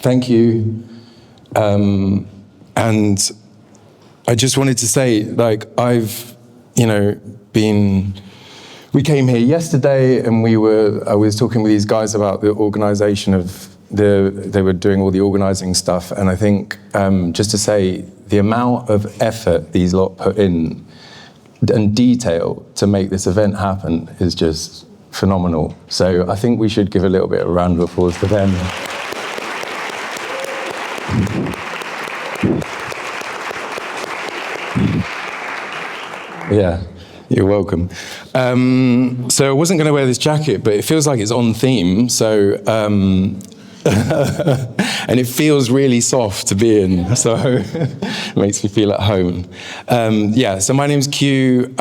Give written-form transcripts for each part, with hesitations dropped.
Thank you. And I just wanted to say, like, I've, we came here yesterday and I was talking with these guys about the organization they were doing all the organizing stuff. And I think, just to say, the amount of effort these lot put in and detail to make this event happen is just phenomenal. So I think we should give a little bit of a round of applause to them. Yeah, you're welcome. So I wasn't going to wear this jacket, but it feels like it's on theme. So, and it feels really soft to be in. So it makes me feel at home. So my name's Kiu.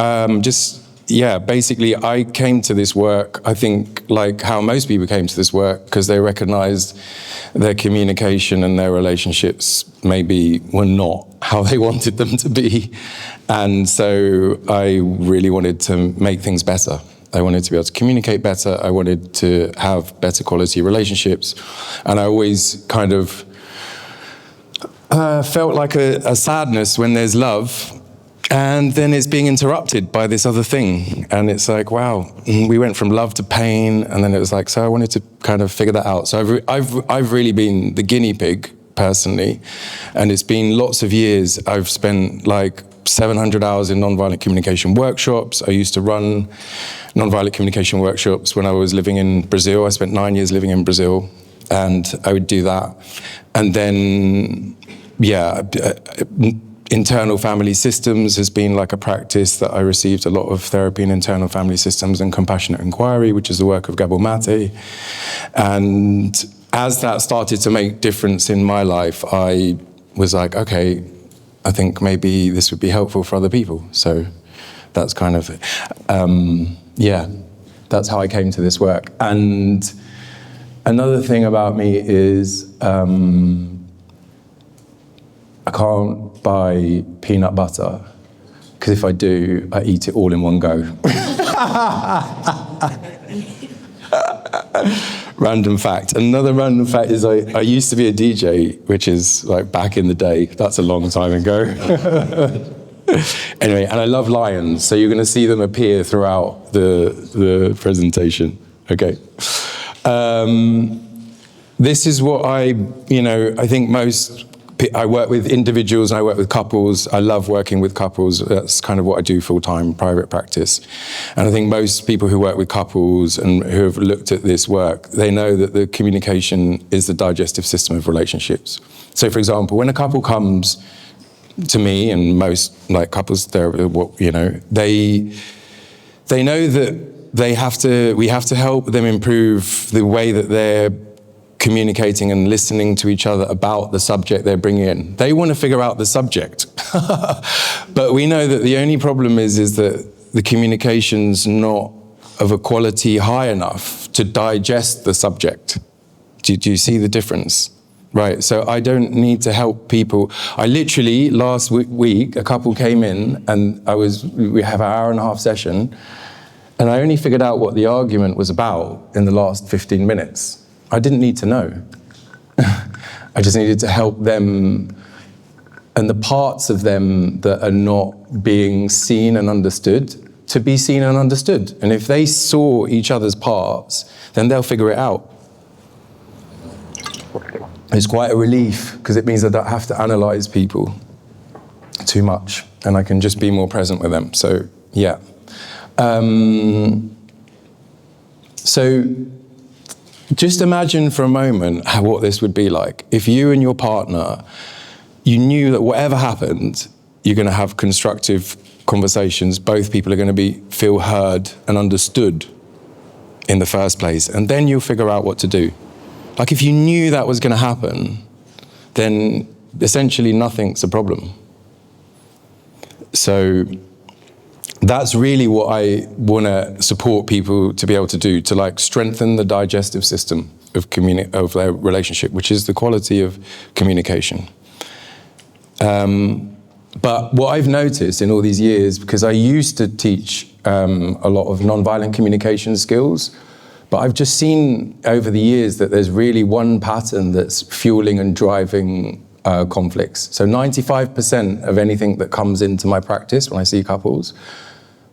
Basically I came to this work, I think, like how most people came to this work, because they recognized their communication and their relationships maybe were not how they wanted them to be. And so I really wanted to make things better. I wanted to be able to communicate better. I wanted to have better quality relationships. And I always kind of felt like a sadness when there's love, and then it's being interrupted by this other thing. And it's like, wow, we went from love to pain. And then it was like, so I wanted to kind of figure that out. So I've really been the guinea pig personally. And it's been lots of years. I've spent like 700 hours in nonviolent communication workshops. I used to run nonviolent communication workshops when I was living in Brazil. I spent 9 years living in Brazil, and I would do that. And then, internal family systems has been like a practice that I received a lot of therapy in internal family systems and compassionate inquiry, which is the work of Gabor Mate. And as that started to make difference in my life, I was like, okay, I think maybe this would be helpful for other people. So that's kind of, that's how I came to this work. And another thing about me is I can't buy peanut butter, because if I do, I eat it all in one go. Random fact. Another random fact is I used to be a DJ, which is like back in the day. That's a long time ago. Anyway, and I love lions, so you're going to see them appear throughout the presentation. Okay. This is what I think I work with individuals and I work with couples. I love working with couples. That's kind of what I do full-time, private practice. And I think most people who work with couples and who have looked at this work, they know that the communication is the digestive system of relationships. So for example, when a couple comes to me, and most like couples therapy, they know that we have to help them improve the way that they're communicating and listening to each other about the subject they're bringing in. They want to figure out the subject. But we know that the only problem is that the communication's not of a quality high enough to digest the subject. Do you see the difference? Right, so I don't need to help people. I literally, last week, a couple came in and we have an hour and a half session, and I only figured out what the argument was about in the last 15 minutes. I didn't need to know. I just needed to help them and the parts of them that are not being seen and understood to be seen and understood. And if they saw each other's parts, then they'll figure it out. It's quite a relief, because it means I don't have to analyze people too much and I can just be more present with them. So, yeah. So just imagine for a moment what this would be like. If you and your partner, you knew that whatever happened, you're going to have constructive conversations. Both people are going to feel heard and understood in the first place. And then you'll figure out what to do. Like if you knew that was going to happen, then essentially nothing's a problem. So that's really what I want to support people to be able to do, to like strengthen the digestive system of their relationship, which is the quality of communication. But what I've noticed in all these years, because I used to teach a lot of nonviolent communication skills, But I've just seen over the years that there's really one pattern that's fueling and driving conflicts. So 95% of anything that comes into my practice when I see couples,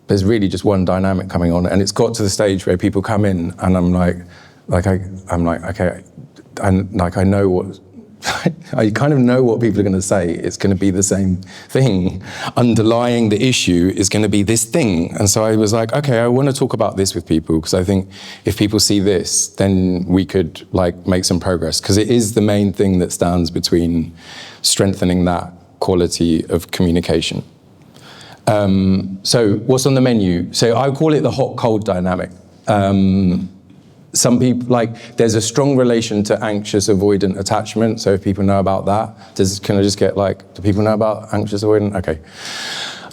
there's really just one dynamic coming on. And it's got to the stage where people come in and I'm like, okay, and like I know what, I kind of know what people are going to say. It's going to be the same thing. Underlying the issue is going to be this thing. And so I was like, okay, I want to talk about this with people, because I think if people see this, then we could like make some progress, because it is the main thing that stands between strengthening that quality of communication. So what's on the menu? So I call it the hot-cold dynamic. Some people, like, there's a strong relation to anxious avoidant attachment. So if people know about that, can I just get like, do people know about anxious avoidant? Okay.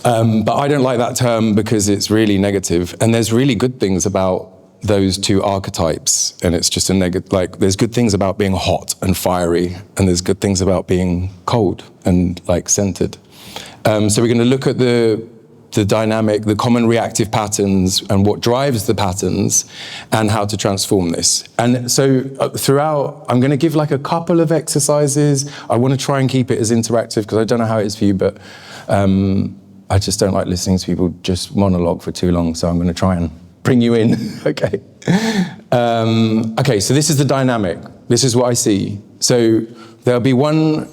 But I don't like that term because it's really negative. And there's really good things about those two archetypes. And it's just a negative, like, there's good things about being hot and fiery. And there's good things about being cold and like centered. So we're going to look at the dynamic, the common reactive patterns and what drives the patterns and how to transform this. And so throughout, I'm going to give like a couple of exercises. I want to try and keep it as interactive because I don't know how it is for you, but I just don't like listening to people just monologue for too long. So I'm going to try and bring you in. Okay. Okay, so this is the dynamic. This is what I see. So there'll be one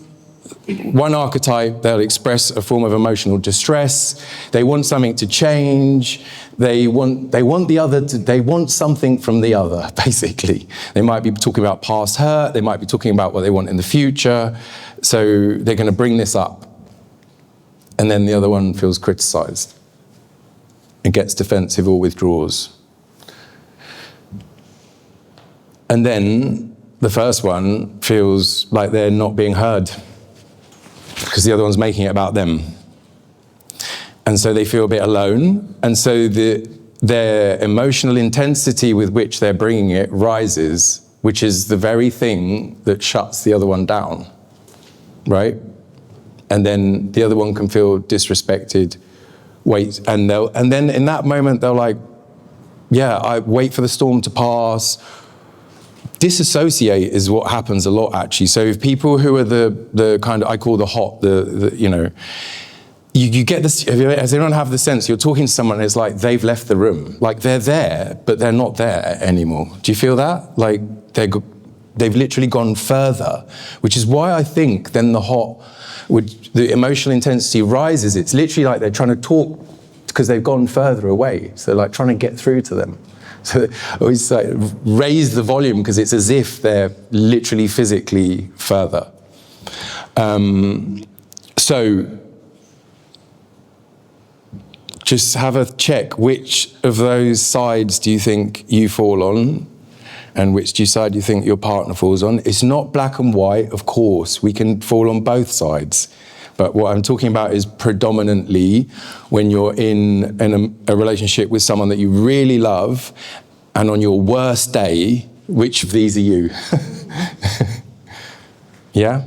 archetype. They'll express a form of emotional distress. They want something to change. They want the other to, they want something from the other, basically. They might be talking about past hurt. They might be talking about what they want in the future. So they're going to bring this up. And then the other one feels criticized and gets defensive or withdraws. And then the first one feels like they're not being heard, because the other one's making it about them. And so they feel a bit alone. And so their emotional intensity with which they're bringing it rises, which is the very thing that shuts the other one down, right? And then the other one can feel disrespected, wait, and then in that moment, they'll like, yeah, I wait for the storm to pass. Disassociate is what happens a lot, actually. So if people who are the kind of, I call the hot, you know, you get this, as they don't have the sense, you're talking to someone and it's like they've left the room. Like they're there, but they're not there anymore. Do you feel that? Like they've literally gone further, which is why I think then the emotional intensity rises. It's literally like they're trying to talk because they've gone further away. So like trying to get through to them. So always like raise the volume because it's as if they're literally physically further. So just have a check. Which of those sides do you think you fall on? And which side do you think your partner falls on? It's not black and white, of course. We can fall on both sides. But what I'm talking about is predominantly when you're in a relationship with someone that you really love, and on your worst day, which of these are you? Yeah?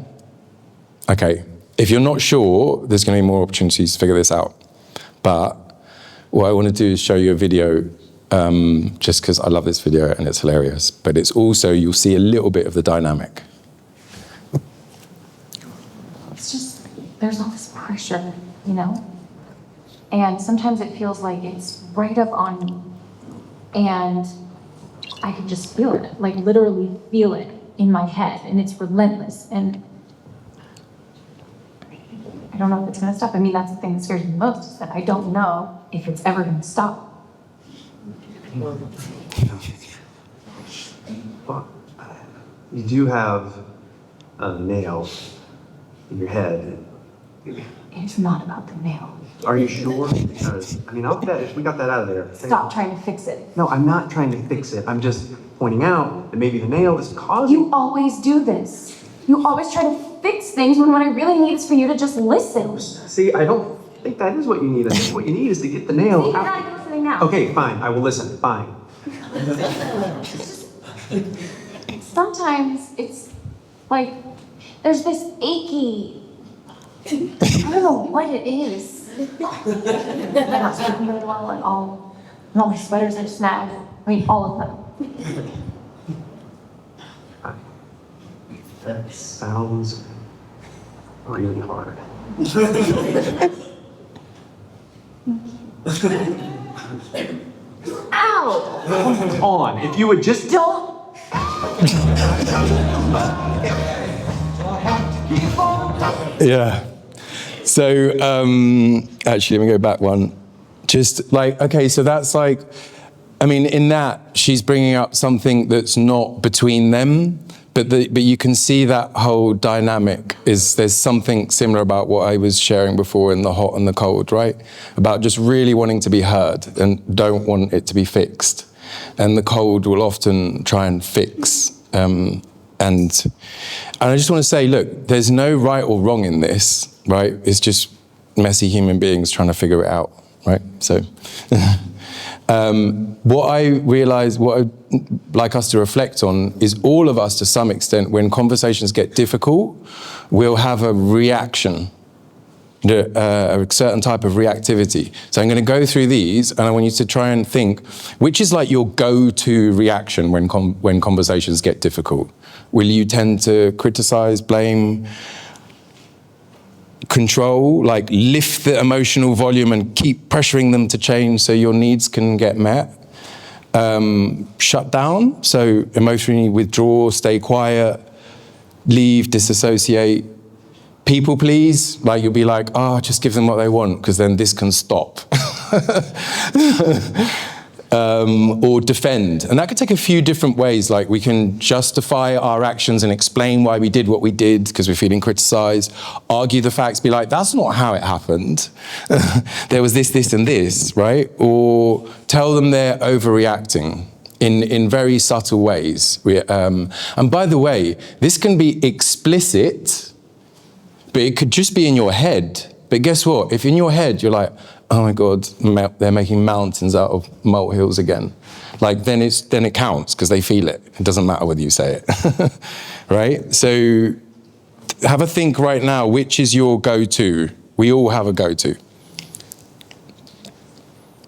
Okay. If you're not sure, there's going to be more opportunities to figure this out. But what I want to do is show you a video, just because I love this video and it's hilarious. But it's also, you'll see a little bit of the dynamic. There's all this pressure, you know? And sometimes it feels like it's right up on me. And I can just feel it, like literally feel it in my head. And it's relentless. And I don't know if it's gonna stop. I mean, that's the thing that scares me most, is that I don't know if it's ever gonna stop. You do have a nail in your head. It's not about the nail. Are you sure? Because, I mean, we got that out of there. Stop trying to fix it. No, I'm not trying to fix it. I'm just pointing out that maybe the nail is causing... You always do this. You always try to fix things when what I really need is for you to just listen. See, I don't think that is what you need. I think what you need is to get the nail See, out. you're not listening now. Okay, fine. I will listen. Fine. Sometimes it's like there's this achy... I don't know what it is. I'm not sleeping very well, and all my sweaters are snagged. I mean, all of them. That sounds really hard. Ow! Come on, if you would just Don't. Yeah. So, actually, let me go back one. Just like, okay, so that's like, I mean, in that, she's bringing up something that's not between them, but you can see that whole dynamic there's something similar about what I was sharing before in the hot and the cold, right? About just really wanting to be heard and don't want it to be fixed. And the cold will often try and fix. And I just want to say, look, there's no right or wrong in this, right? It's just messy human beings trying to figure it out, right? So what I realize, what I'd like us to reflect on is all of us, to some extent, when conversations get difficult, we'll have a reaction, a certain type of reactivity. So I'm going to go through these, and I want you to try and think, which is like your go-to reaction when conversations get difficult? Will you tend to criticize, blame, control, like lift the emotional volume and keep pressuring them to change so your needs can get met? Shut down, so emotionally withdraw, stay quiet, leave, disassociate. People please, like you'll be like, just give them what they want, because then this can stop. Or defend. And that could take a few different ways. Like we can justify our actions and explain why we did what we did because we're feeling criticized. Argue the facts, be like, that's not how it happened. There was this, this, and this, right? Or tell them they're overreacting in very subtle ways. And by the way, this can be explicit, but it could just be in your head. But guess what? If in your head you're like, oh my God, they're making mountains out of molehills again. Like then it counts because they feel it. It doesn't matter whether you say it, right? So have a think right now, which is your go-to? We all have a go-to.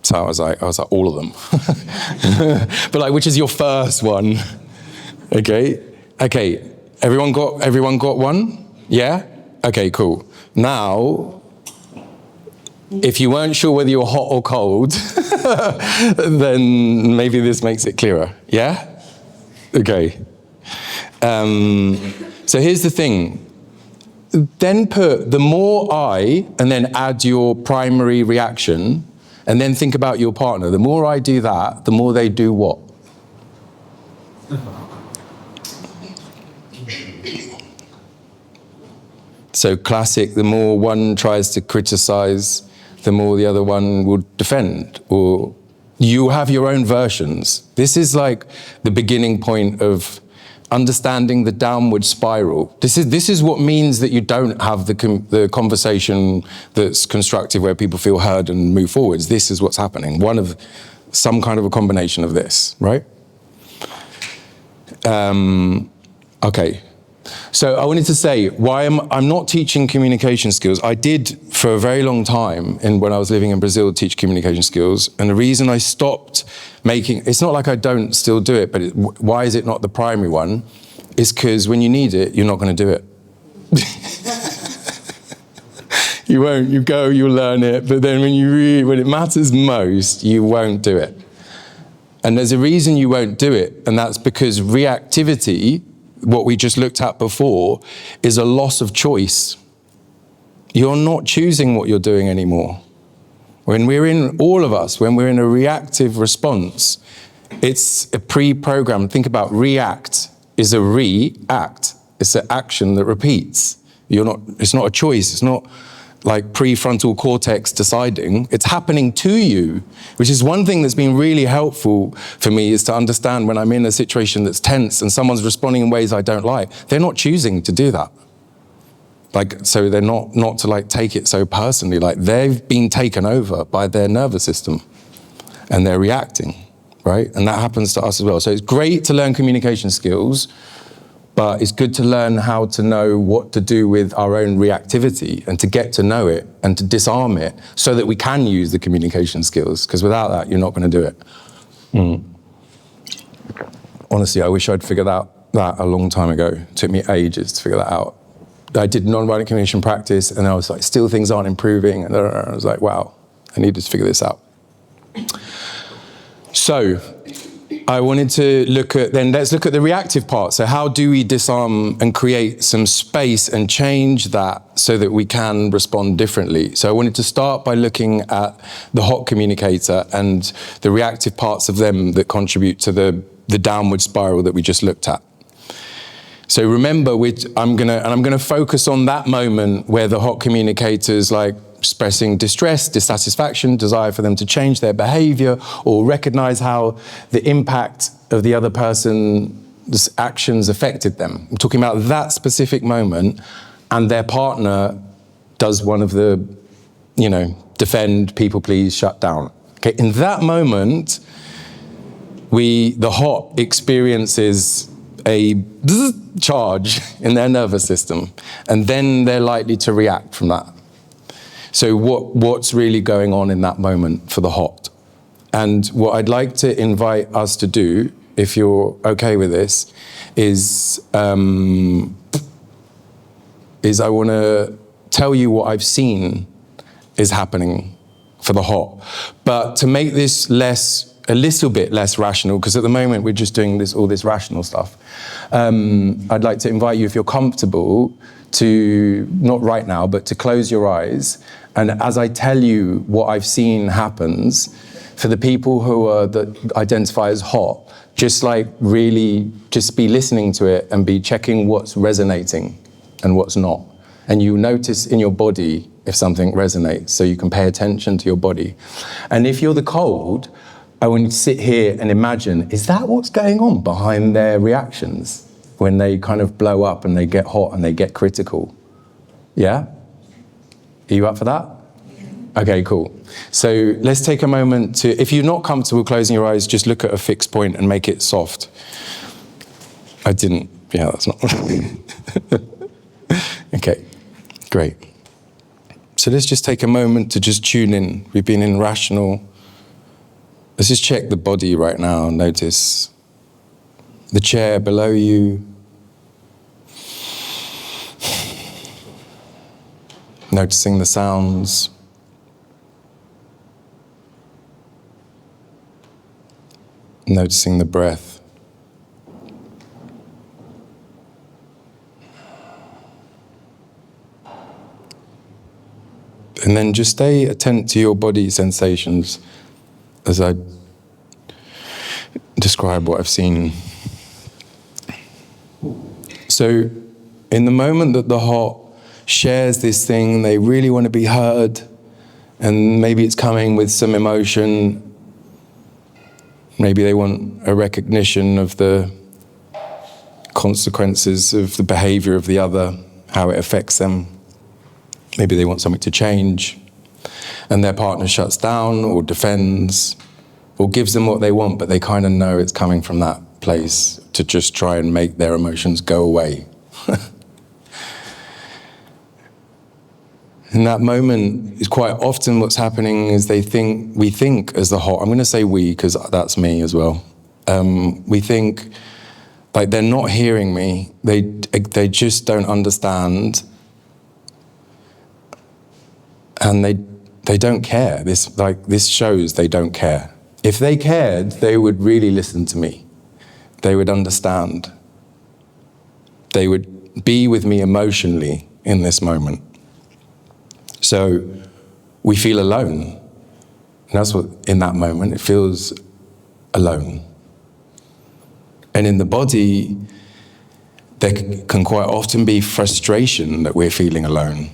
So I was like, all of them. But like, which is your first one? Okay, everyone got one? Yeah? Okay, cool. Now, if you weren't sure whether you're hot or cold, then maybe this makes it clearer. Yeah? Okay. So here's the thing. Then put the more I, and then add your primary reaction, and then think about your partner. The more I do that, the more they do what? So classic, the more one tries to criticize, the more the other one will defend, or you have your own versions. This is like the beginning point of understanding the downward spiral. This is what means that you don't have the conversation that's constructive, where people feel heard and move forwards. This is what's happening. Some kind of a combination of this, right? Okay. So I wanted to say why I'm not teaching communication skills. I did for a very long time, when I was living in Brazil, teach communication skills. And the reason I stopped it's not like I don't still do it, but why is it not the primary one? Is because when you need it, you're not going to do it. You won't. You go, you'll learn it, but then when it matters most, you won't do it. And there's a reason you won't do it, and that's because reactivity, what we just looked at before, is a loss of choice. You're not choosing what you're doing anymore. When we're in a reactive response, it's a pre-programmed. Think about react is a react. It's an action that repeats. It's not a choice. It's not like prefrontal cortex deciding. It's happening to you, which is one thing that's been really helpful for me, is to understand when I'm in a situation that's tense and someone's responding in ways I don't like, they're not choosing to do that. So they're not to take it so personally, they've been taken over by their nervous system and they're reacting, right? And that happens to us as well. So it's great to learn communication skills, but it's good to learn how to know what to do with our own reactivity and to get to know it and to disarm it so that we can use the communication skills, because without that, you're not going to do it. Honestly, I wish I'd figured out that a long time ago. It took me ages to figure that out. I did non-violent communication practice, and I was like, still things aren't improving. And I was like, wow, I needed to figure this out. So I wanted to let's look at the reactive part. So how do we disarm and create some space and change that so that we can respond differently? So I wanted to start by looking at the hot communicator and the reactive parts of them that contribute to the downward spiral that we just looked at. So remember, I'm gonna focus on that moment where the hot communicators like expressing distress, dissatisfaction, desire for them to change their behavior or recognize how the impact of the other person's actions affected them. I'm talking about that specific moment, and their partner does one of the, defend, people please, shut down. Okay, in that moment, the hot experiences a charge in their nervous system, and then they're likely to react from that. So what's really going on in that moment for the hot? And what I'd like to invite us to do, if you're okay with this, is I want to tell you what I've seen is happening for the hot. But to make this a little bit less rational, because at the moment we're just doing all this rational stuff, I'd like to invite you, if you're comfortable, to, not right now, but to close your eyes. And as I tell you what I've seen happens, for the people that identify as hot, just really just be listening to it and be checking what's resonating and what's not. And you notice in your body if something resonates, so you can pay attention to your body. And if you're the cold, I want you to sit here and imagine, is that what's going on behind their reactions when they kind of blow up and they get hot and they get critical? Yeah? Are you up for that? Okay, cool. So let's take a moment to, if you're not comfortable closing your eyes, just look at a fixed point and make it soft. I didn't, yeah, that's not. Okay, great. So let's just take a moment to just tune in. We've been in rational. Let's just check the body right now and notice the chair below you. Noticing the sounds. Noticing the breath. And then just stay attentive to your body sensations as I describe what I've seen. So, in the moment that the hot shares this thing, they really want to be heard, and maybe it's coming with some emotion. Maybe they want a recognition of the consequences of the behavior of the other, how it affects them. Maybe they want something to change, and their partner shuts down or defends or gives them what they want, but they kind of know it's coming from that place to just try and make their emotions go away. In that moment, is quite often what's happening is we think as the hot, I'm going to say we because that's me as well. We think like they're not hearing me. They just don't understand, and they don't care. This shows they don't care. If they cared, they would really listen to me. They would understand. They would be with me emotionally in this moment. So we feel alone. And that's what, in that moment, it feels alone. And in the body, there can quite often be frustration that we're feeling alone.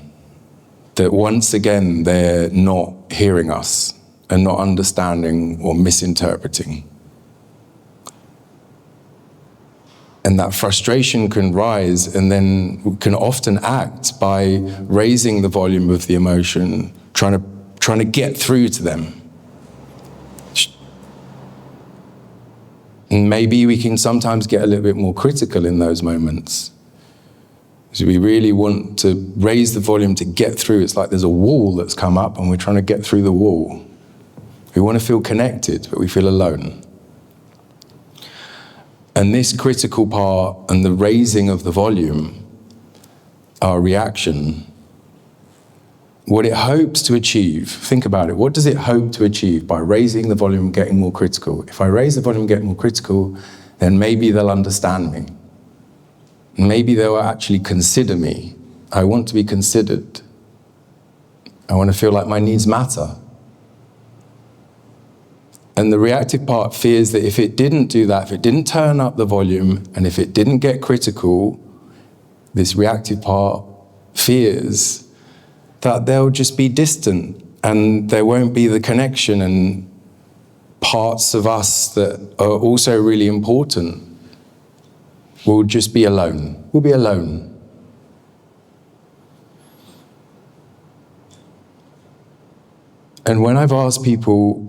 That once again, they're not hearing us and not understanding or misinterpreting. And that frustration can rise, and then we can often act by raising the volume of the emotion, trying to get through to them. And maybe we can sometimes get a little bit more critical in those moments. So we really want to raise the volume to get through. It's like there's a wall that's come up and we're trying to get through the wall. We want to feel connected, but we feel alone. And this critical part and the raising of the volume, our reaction, what it hopes to achieve, think about it, what does it hope to achieve by raising the volume and getting more critical? If I raise the volume and get more critical, then maybe they'll understand me. Maybe they'll actually consider me. I want to be considered. I want to feel like my needs matter. And the reactive part fears that if it didn't do that, if it didn't turn up the volume, and if it didn't get critical, this reactive part fears that they'll just be distant and there won't be the connection, and parts of us that are also really important will just be alone. We'll be alone. And when I've asked people,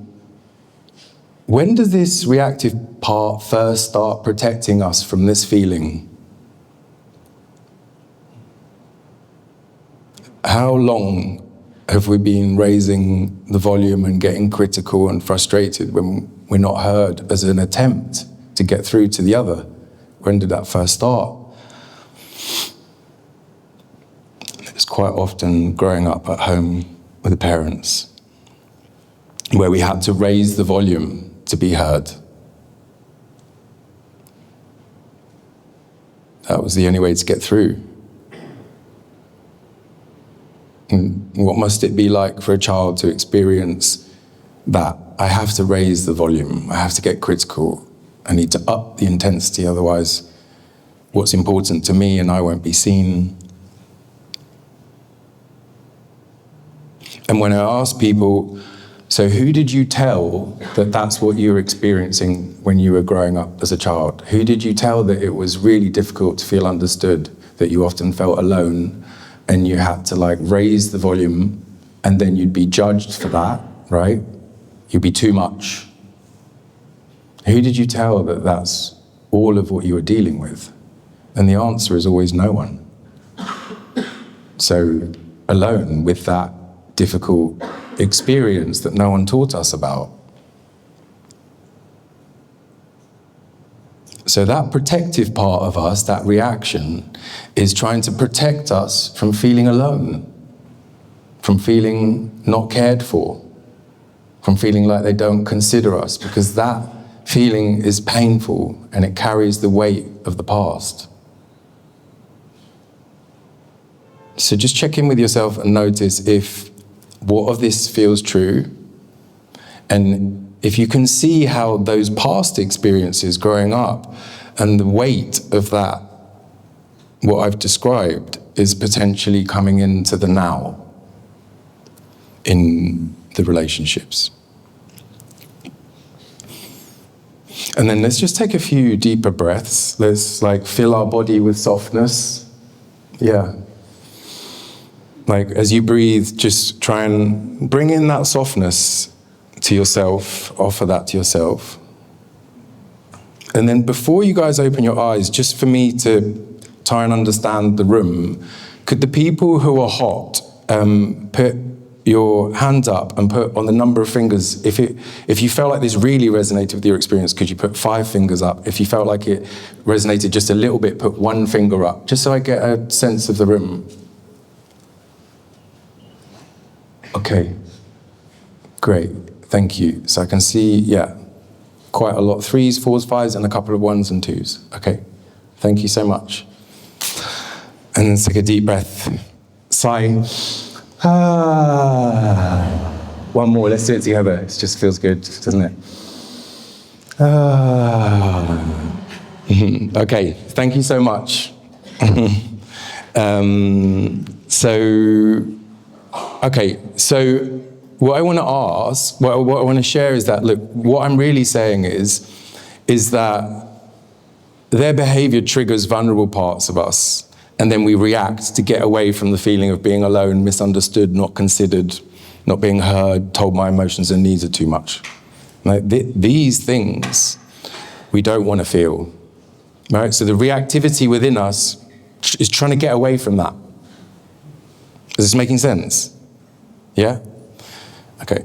when does this reactive part first start protecting us from this feeling? How long have we been raising the volume and getting critical and frustrated when we're not heard as an attempt to get through to the other? When did that first start? It's quite often growing up at home with the parents, where we had to raise the volume to be heard. That was the only way to get through. And what must it be like for a child to experience that? I have to raise the volume, I have to get critical, I need to up the intensity, otherwise what's important to me and I won't be seen. And when I ask people, so who did you tell that that's what you were experiencing when you were growing up as a child? Who did you tell that it was really difficult to feel understood, that you often felt alone and you had to like raise the volume and then you'd be judged for that, right? You'd be too much. Who did you tell that that's all of what you were dealing with? And the answer is always no one. So alone with that difficult experience that no one taught us about. So that protective part of us, that reaction, is trying to protect us from feeling alone, from feeling not cared for, from feeling like they don't consider us, because that feeling is painful and it carries the weight of the past. So just check in with yourself and notice if what of this feels true, and if you can see how those past experiences growing up and the weight of that, what I've described, is potentially coming into the now in the relationships. And then let's just take a few deeper breaths. Let's like fill our body with softness. Yeah. Like as you breathe, just try and bring in that softness to yourself, offer that to yourself. And then before you guys open your eyes, just for me to try and understand the room, could the people who are hot put your hand up and put on the number of fingers? If you felt like this really resonated with your experience, could you put 5 fingers up? If you felt like it resonated just a little bit, put 1 finger up, just so I get a sense of the room. Okay, great, thank you. So I can see, yeah, quite a lot, 3s, 4s, 5s, and a couple of 1s and 2s. Okay, thank you so much. And then take a deep breath. Sigh. Ah. One more, let's do it together. It just feels good, doesn't it? Ah. Okay, thank you so much. So what I want to ask, what I want to share is that, look, what I'm really saying is that their behavior triggers vulnerable parts of us, and then we react to get away from the feeling of being alone, misunderstood, not considered, not being heard, told my emotions and needs are too much. Like, these things we don't want to feel, right? So the reactivity within us is trying to get away from that. Is this making sense? Yeah? Okay.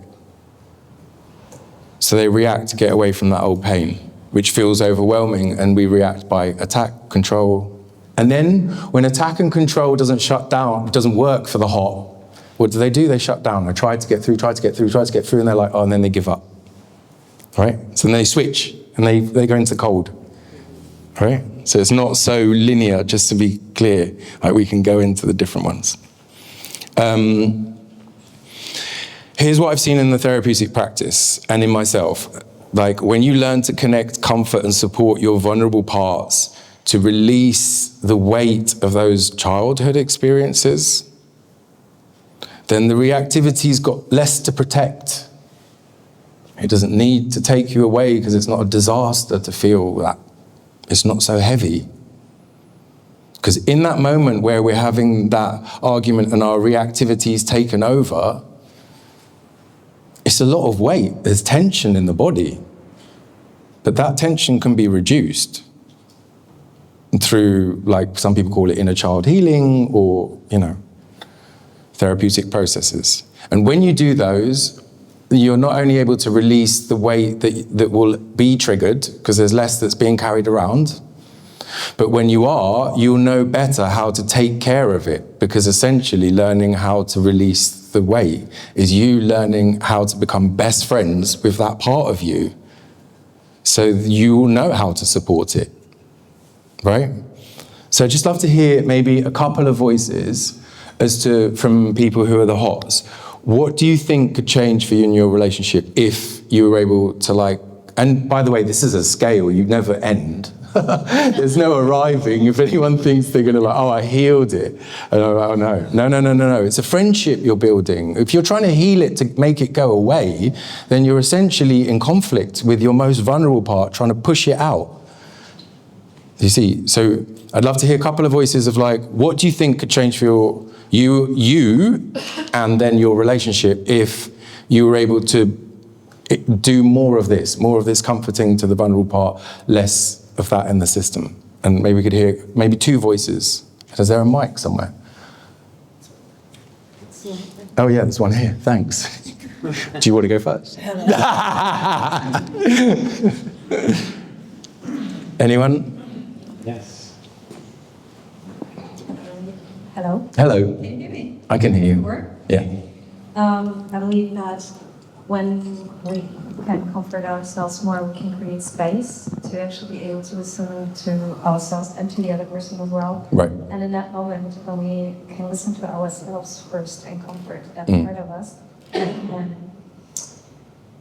So they react to get away from that old pain. which feels overwhelming, and we react by attack, control. And then when attack and control doesn't shut down, doesn't work for the hot, what do? They shut down. They try to get through, and they're like, oh, and then they give up, right? So then they switch, and they go into cold, right? So it's not so linear, just to be clear. Like, we can go into the different ones. Here's what I've seen in the therapeutic practice and in myself. Like, when you learn to connect, comfort, and support your vulnerable parts to release the weight of those childhood experiences, then the reactivity's got less to protect. It doesn't need to take you away because it's not a disaster to feel that. It's not so heavy. Because in that moment where we're having that argument and our reactivity's taken over, it's a lot of weight. There's tension in the body. But that tension can be reduced through, like, some people call it inner child healing, or, therapeutic processes. And when you do those, you're not only able to release the weight that will be triggered, because there's less that's being carried around, but when you are, you'll know better how to take care of it, because essentially learning how to release the weight is you learning how to become best friends with that part of you, so you will know how to support it, right? So I'd just love to hear maybe a couple of voices from people who are the hots. What do you think could change for you in your relationship if you were able to, and by the way, this is a scale, you never end. There's no arriving. If anyone thinks they're going to oh, I healed it. And I'm like, oh, no. It's a friendship you're building. If you're trying to heal it to make it go away, then you're essentially in conflict with your most vulnerable part, trying to push it out. You see? So I'd love to hear a couple of voices of what do you think could change for you and then your relationship if you were able to do more of this comforting to the vulnerable part, less of that in the system. And maybe we could hear maybe two voices. Is there a mic somewhere? Oh yeah, there's one here, thanks. Do you want to go first? Anyone? Yes. Hello? Hello. Can you hear me? I can hear you. Work? Yeah. I believe that when we can comfort ourselves more, we can create space to actually be able to listen to ourselves and to the other person as well. Right. And in that moment, when we can listen to ourselves first and comfort that part of us, and then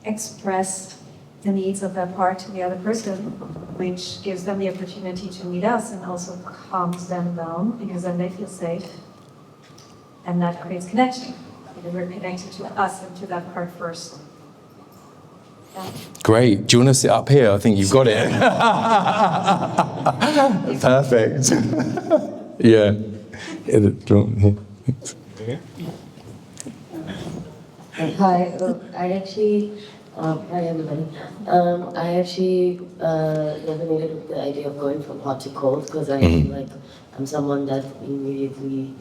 express the needs of that part to the other person, which gives them the opportunity to meet us and also calms them down, because then they feel safe. And that creates connection. Because we're connected to us and to that part first. Yeah. Great. Do you want to sit up here? I think you've got it. Perfect. Yeah. Hi, I actually, hi everybody. I actually resonated with the idea of going from hot to cold, because I feel like I'm someone that immediately,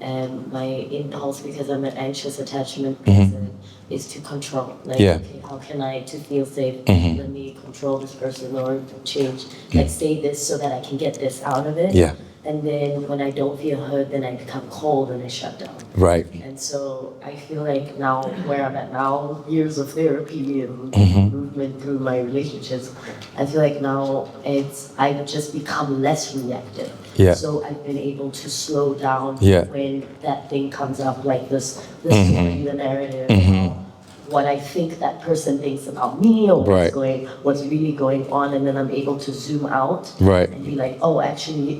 my impulse, because I'm an anxious attachment person, is to control. Okay, how can I, to feel safe, let me control this person or change, say this so that I can get this out of it. Yeah. And then when I don't feel heard, then I become cold and I shut down. Right. And so I feel like now, where I'm at now, years of therapy and movement through my relationships, I feel like now I've just become less reactive. Yeah. So I've been able to slow down when that thing comes up, like the story, the narrative, what I think that person thinks about me, or what's really going on, and then I'm able to zoom out and be like, oh, actually,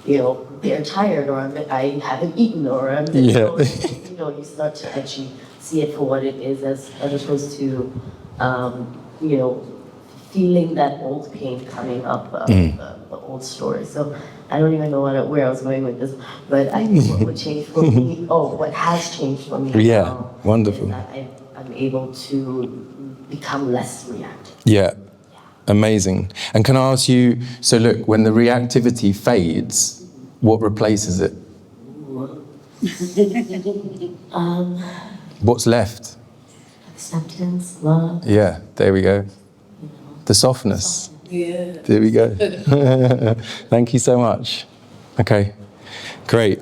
they're tired, or I haven't eaten, or you start to actually see it for what it is, as opposed to, feeling that old pain coming up, the old story. So I don't even know where I was going with this, but I think what would change for me, what has changed for me, wonderful. is that I'm able to become less reactive. Yeah. Amazing. And can I ask you, so look, when the reactivity fades, what replaces it? What's left? Acceptance, love. Yeah, there we go. The softness. Yeah. There we go. Thank you so much. Okay, great.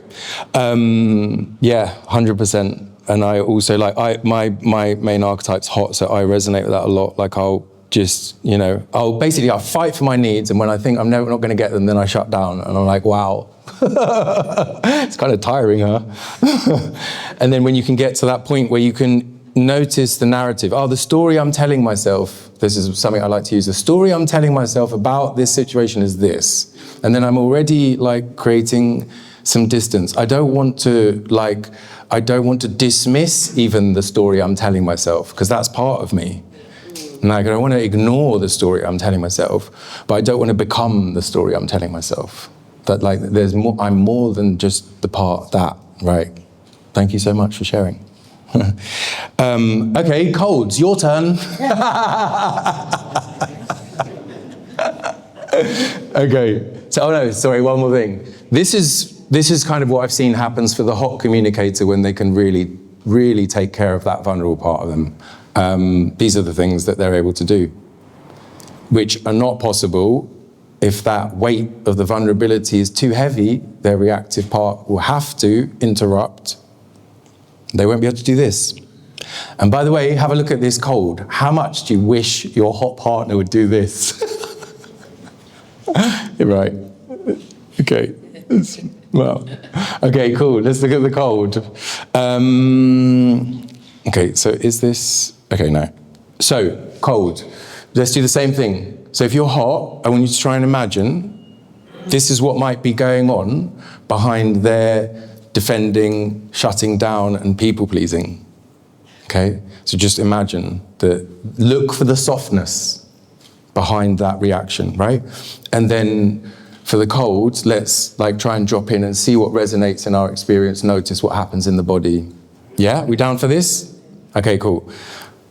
Yeah, 100%. And I also my main archetype's hot, so I resonate with that a lot. Like I'll just, I'll fight for my needs, and when I think I'm never not going to get them, then I shut down, and I'm like, wow. It's kind of tiring, huh? And then when you can get to that point where you can notice the narrative. Oh, the story I'm telling myself, this is something I like to use, the story I'm telling myself about this situation is this. And then I'm already creating some distance. I don't want to dismiss even the story I'm telling myself, because that's part of me. And I don't want to ignore the story I'm telling myself, but I don't want to become the story I'm telling myself. That there's more, I'm more than just the part that, right? Thank you so much for sharing. Okay, Coates, your turn. Okay, so sorry, one more thing. This is kind of what I've seen happens for the hot communicator when they can really, really take care of that vulnerable part of them. These are the things that they're able to do, which are not possible if that weight of the vulnerability is too heavy. Their reactive part will have to interrupt. They won't be able to do this. And by the way, have a look at this cold. How much do you wish your hot partner would do this? Right. Okay. Well, okay, cool. Let's look at the cold. Okay, so is this... Okay, no. So, cold. Let's do the same thing. So if you're hot, I want you to try and imagine this is what might be going on behind their defending, shutting down, and people-pleasing. Okay? So just imagine look for the softness behind that reaction, right? And then for the cold, let's try and drop in and see what resonates in our experience, notice what happens in the body. Yeah? We down for this? Okay, cool.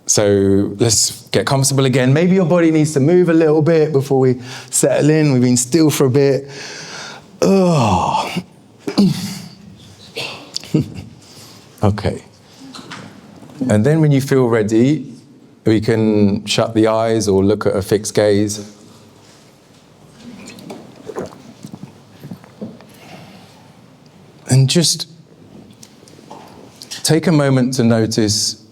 So let's get comfortable again. Maybe your body needs to move a little bit before we settle in. We've been still for a bit. Oh. Okay. And then when you feel ready, we can shut the eyes or look at a fixed gaze. And just take a moment to notice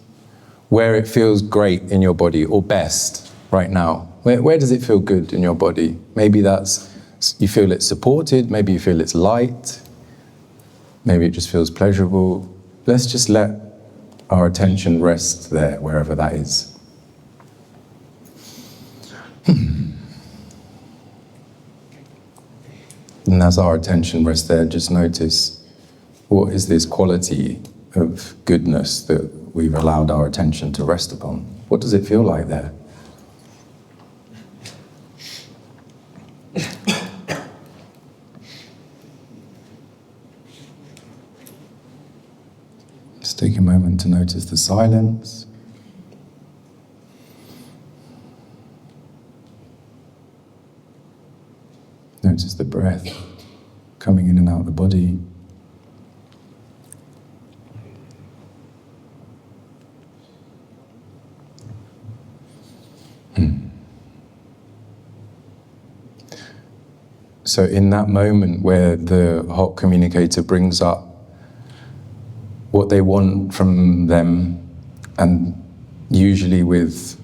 where it feels great in your body, or best right now. Where does it feel good in your body? Maybe you feel it's supported, maybe you feel it's light, maybe it just feels pleasurable. Let's just let our attention rest there, wherever that is. And as our attention rests there, just notice, what is this quality of goodness that we've allowed our attention to rest upon? What does it feel like there? Just take a moment to notice the silence. Notice the breath coming in and out of the body. So in that moment where the hot communicator brings up what they want from them, and usually with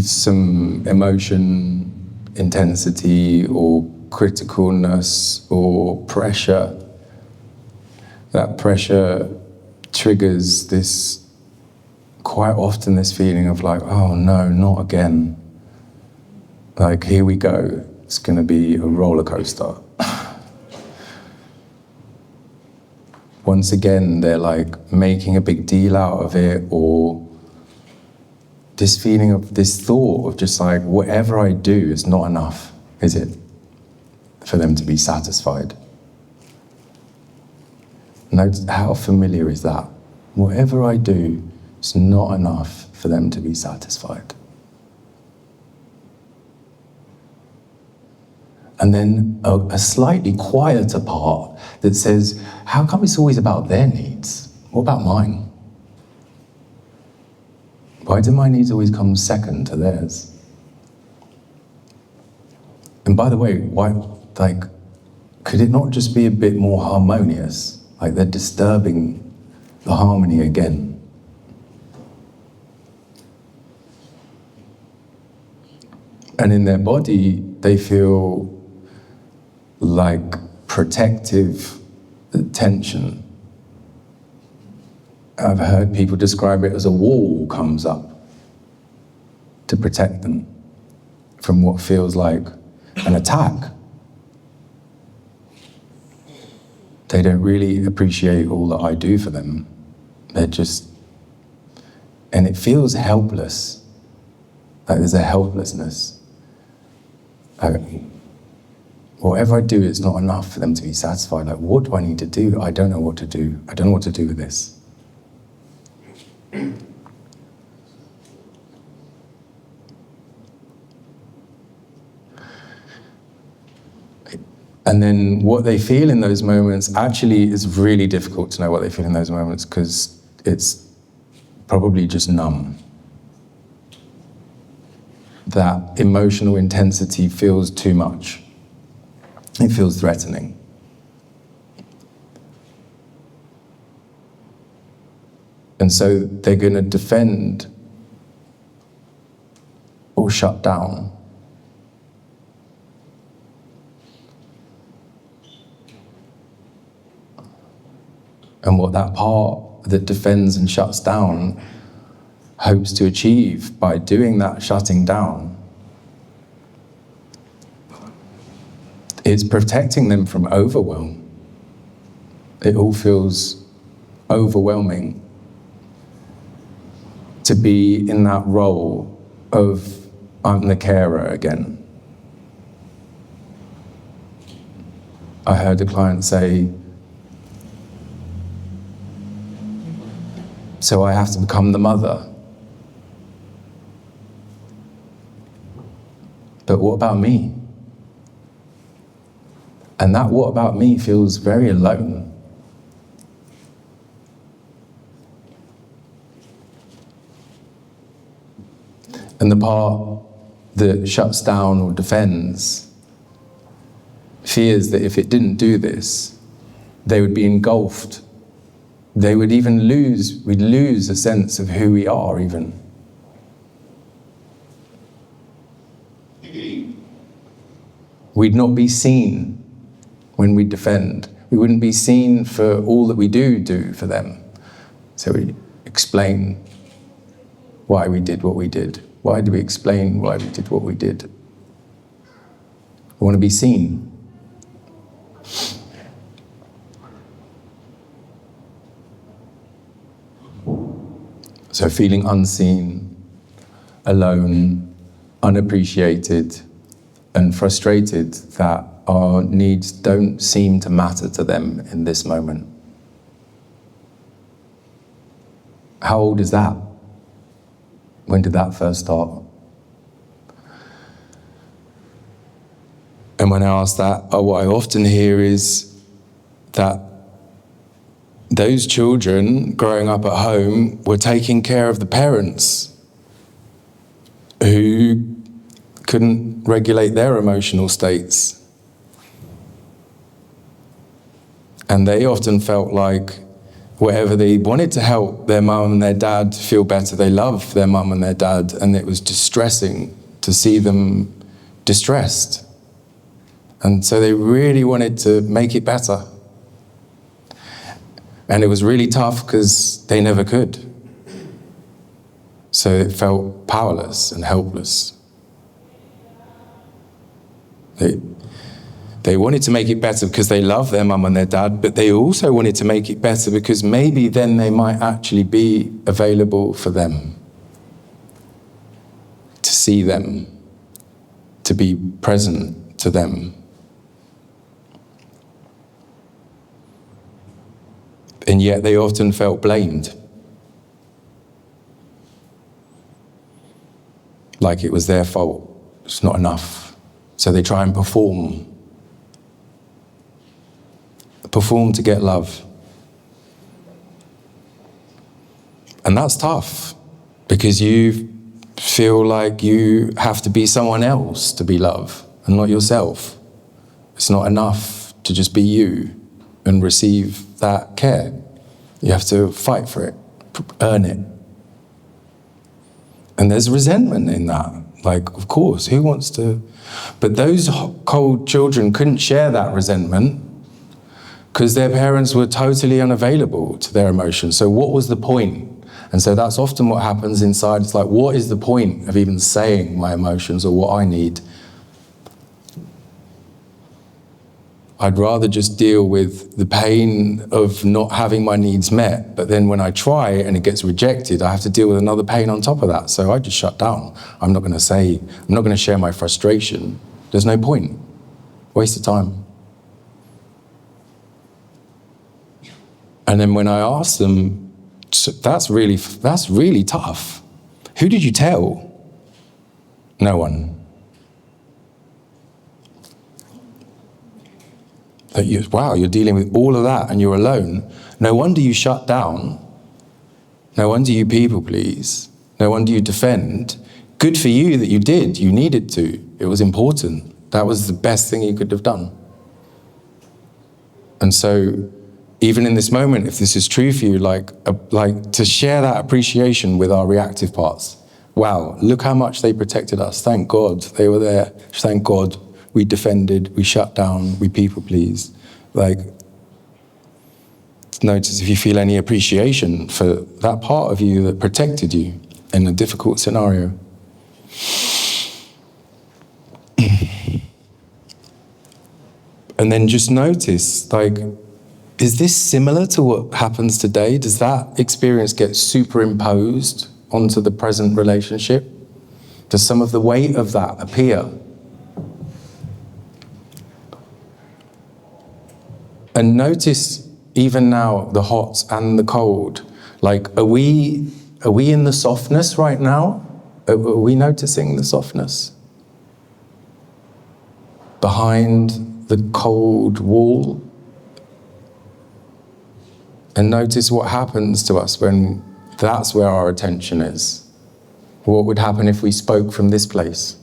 some emotion, intensity, or criticalness, or pressure, that pressure triggers quite often this feeling of oh no, not again. Here we go. It's going to be a roller coaster. Once again, they're making a big deal out of it, or this feeling of this thought of just whatever I do is not enough, is it? For them to be satisfied. Notice how familiar is that? Whatever I do is not enough for them to be satisfied. And then a slightly quieter part that says, how come it's always about their needs? What about mine? Why do my needs always come second to theirs? And by the way, why, like, could it not just be a bit more harmonious? Like they're disturbing the harmony again. And in their body, they feel like protective tension. I've heard people describe it as a wall comes up to protect them from what feels like an attack. They don't really appreciate all that I do for them. They're just, and it feels helpless. Like there's a helplessness. Whatever I do, it's not enough for them to be satisfied. Like, what do I need to do? I don't know what to do. I don't know what to do with this. And then what they feel in those moments actually is really difficult to know what they feel in those moments because it's probably just numb. That emotional intensity feels too much. It feels threatening. And so they're going to defend or shut down. And what that part that defends and shuts down hopes to achieve by doing that shutting down is protecting them from overwhelm. It all feels overwhelming to be in that role of I'm the carer again. I heard a client say, so I have to become the mother. But what about me? And that what about me feels very alone. And the part that shuts down or defends fears that if it didn't do this, they would be engulfed. They would even we'd lose a sense of who we are even. We'd not be seen when we defend. We wouldn't be seen for all that we do for them. So we explain why we did what we did. Why do we explain why we did what we did? We want to be seen. So feeling unseen, alone, unappreciated, and frustrated that our needs don't seem to matter to them in this moment. How old is that? When did that first start? And when I ask that, what I often hear is that those children growing up at home were taking care of the parents who couldn't regulate their emotional states. And they often felt like whatever they wanted to help their mum and their dad feel better, they loved their mum and their dad, and it was distressing to see them distressed. And so they really wanted to make it better. And it was really tough because they never could. So it felt powerless and helpless. They wanted to make it better because they love their mum and their dad, but they also wanted to make it better because maybe then they might actually be available for them, to see them, to be present to them. And yet they often felt blamed. Like it was their fault. It's not enough. So they try and perform to get love. And that's tough because you feel like you have to be someone else to be love. and not yourself. It's not enough to just be you and receive that care. You have to fight for it, earn it. And there's resentment in that. Like, of course, who wants to? But those cold children couldn't share that resentment because their parents were totally unavailable to their emotions. So what was the point? And so that's often what happens inside. It's like, what is the point of even saying my emotions or what I need? I'd rather just deal with the pain of not having my needs met. But then when I try and it gets rejected, I have to deal with another pain on top of that. So I just shut down. I'm not going to share my frustration. There's no point. Waste of time. And then when I ask them, that's really tough. Who did you tell? No one. Wow, you're dealing with all of that and you're alone. No wonder you shut down. No wonder you people please. No wonder you defend. Good for you that you did. You needed to. It was important. That was the best thing you could have done. And so, even in this moment, if this is true for you, like to share that appreciation with our reactive parts. Wow, look how much they protected us. Thank God they were there. Thank God. We defended, we shut down, we people pleased. Like, notice if you feel any appreciation for that part of you that protected you in a difficult scenario. And then just notice, like, is this similar to what happens today? Does that experience get superimposed onto the present relationship? Does some of the weight of that appear? And notice even now the hot and the cold. Like, are we in the softness right now? Are we noticing the softness behind the cold wall? And notice what happens to us when that's where our attention is. What would happen if we spoke from this place?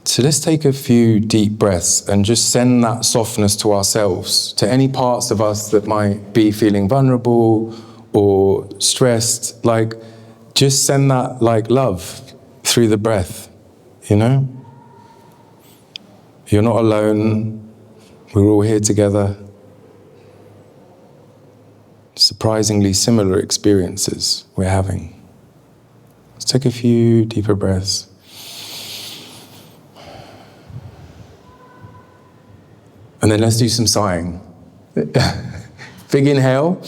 So let's take a few deep breaths and just send that softness to ourselves, to any parts of us that might be feeling vulnerable or stressed. Like, just send that like love through the breath, you know? You're not alone. We're all here together. Surprisingly similar experiences we're having. Let's take a few deeper breaths. And then let's do some sighing. Big inhale.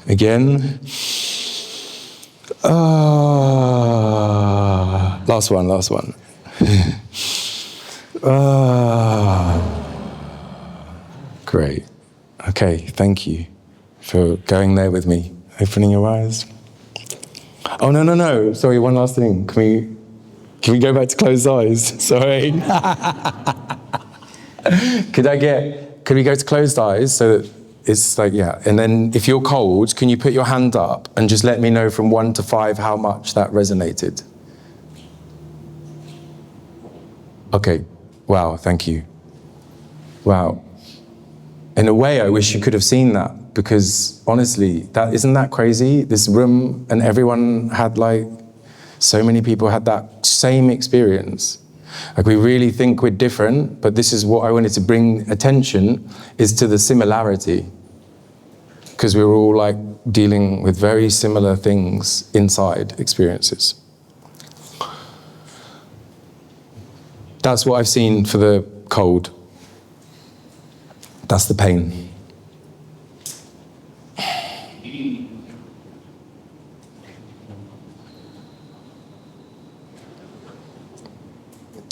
Again. Last one. Great. Okay, thank you for going there with me. Opening your eyes. Oh, no. Sorry, one last thing. Can we go back to closed eyes? Sorry. Could we go to closed eyes so that it's like, yeah. And then if you're cold, can you put your hand up and just let me know from 1 to 5 how much that resonated? Okay. Wow, thank you. Wow. In a way, I wish you could have seen that because honestly, isn't that crazy? This room and everyone had so many people had that same experience. Like, we really think we're different, but this is what I wanted to bring attention is to the similarity. Because we were all dealing with very similar things inside experiences. That's what I've seen for the cold. That's the pain.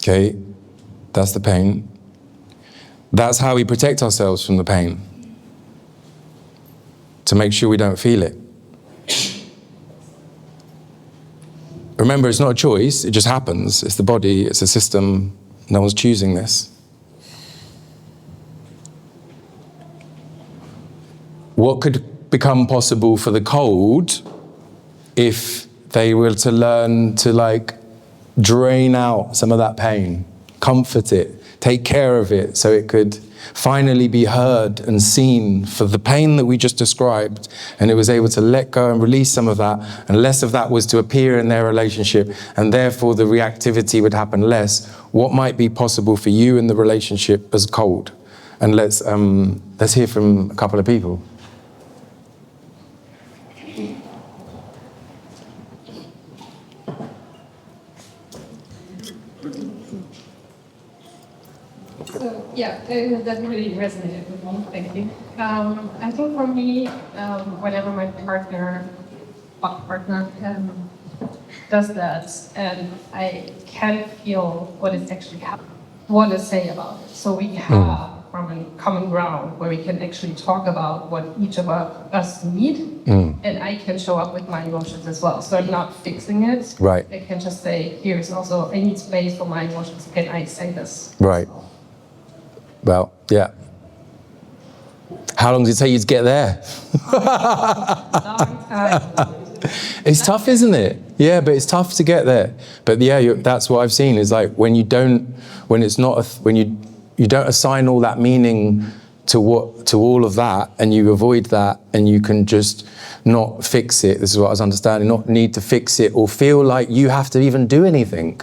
Okay, that's the pain. That's how we protect ourselves from the pain. To make sure we don't feel it. Remember, it's not a choice, it just happens. It's the body, it's a system. No one's choosing this. what could become possible for the cold if they were to learn to like drain out some of that pain, comfort it, take care of it so it could finally be heard and seen for the pain that we just described, and it was able to let go and release some of that, and less of that was to appear in their relationship, and therefore the reactivity would happen less. What might be possible for you in the relationship as cold? And let's hear from a couple of people. So, yeah, that really resonated with me. Thank you. I think for me, whenever my partner does that, and I can feel what is actually want to say about it. So we have from a common ground where we can actually talk about what each of us need, and I can show up with my emotions as well. So I'm not fixing it. Right. I can just say, here's also, I need space for my emotions. Can I say this? Right. Well, yeah. How long did it take you to get there? Long time. It's tough, isn't it? Yeah, but it's tough to get there. But yeah, that's what I've seen is like when you don't assign all that meaning to all of that, and you avoid that, and you can just not fix it. This is what I was understanding. Not need to fix it or feel like you have to even do anything.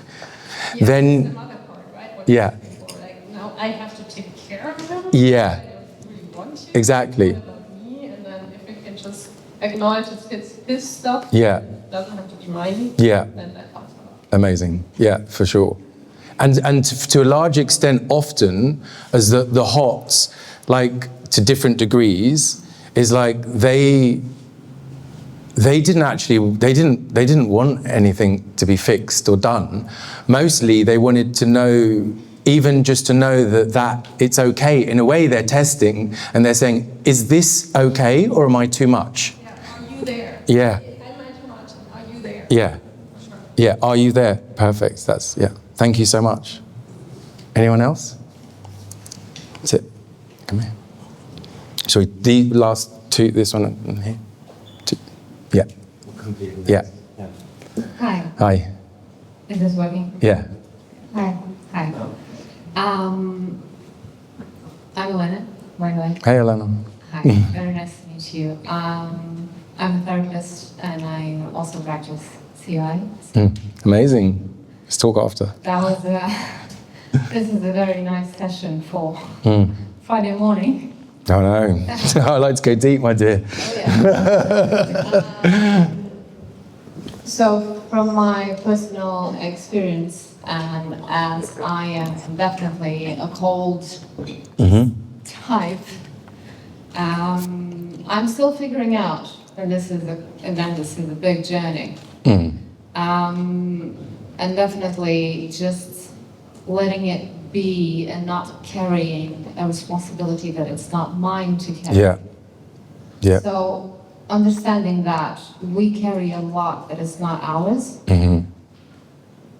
Yeah, Then, that's another part, right? What yeah. you're looking for. Like, now I have to take care of him. Yeah. I don't really want to. Exactly. It's about me, and then if we can just acknowledge it's his stuff. Yeah. It doesn't have to be mine. Yeah. Then that helps a lot. Amazing. Yeah, for sure. And to a large extent, often, as the HOTS, like to different degrees, is like they didn't want anything to be fixed or done. Mostly they wanted to know, even just to know that it's okay. In a way, they're testing and they're saying, is this okay or am I too much? Yeah. Are you there? Yeah. Am I too much? Are you there? Yeah. Sure. Yeah, are you there? Perfect. Yeah. Thank you so much. Anyone else? That's it. Come here. Sorry, the last two, this one and here. Two. Yeah. Yeah. Hi, Hi. is this working? Yeah. Hi. I'm Elena, by the way. Hey, Elena. Hi, very nice to meet you. I'm a therapist and I also practice CI. Amazing. Let's talk after. That was this is a very nice session for Friday morning. Oh no. I like to go deep, my dear. Oh, yeah. So from my personal experience, and as I am definitely a cold type, I'm still figuring out, and this is a big journey. And definitely just letting it be and not carrying a responsibility that it's not mine to carry. Yeah. Yeah. So understanding that we carry a lot that is not ours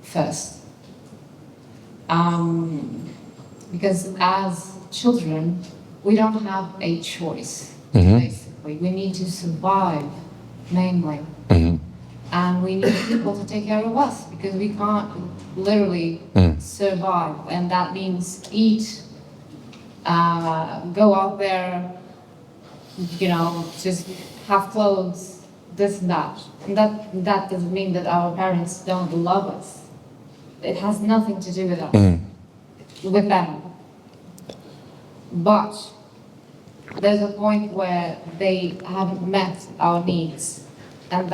first. Because as children, we don't have a choice, basically. We need to survive, mainly. And we need people to take care of us because we can't literally survive. And that means eat, go out there, just have clothes, this and that. And that doesn't mean that our parents don't love us. It has nothing to do with us, with them. But there's a point where they haven't met our needs, and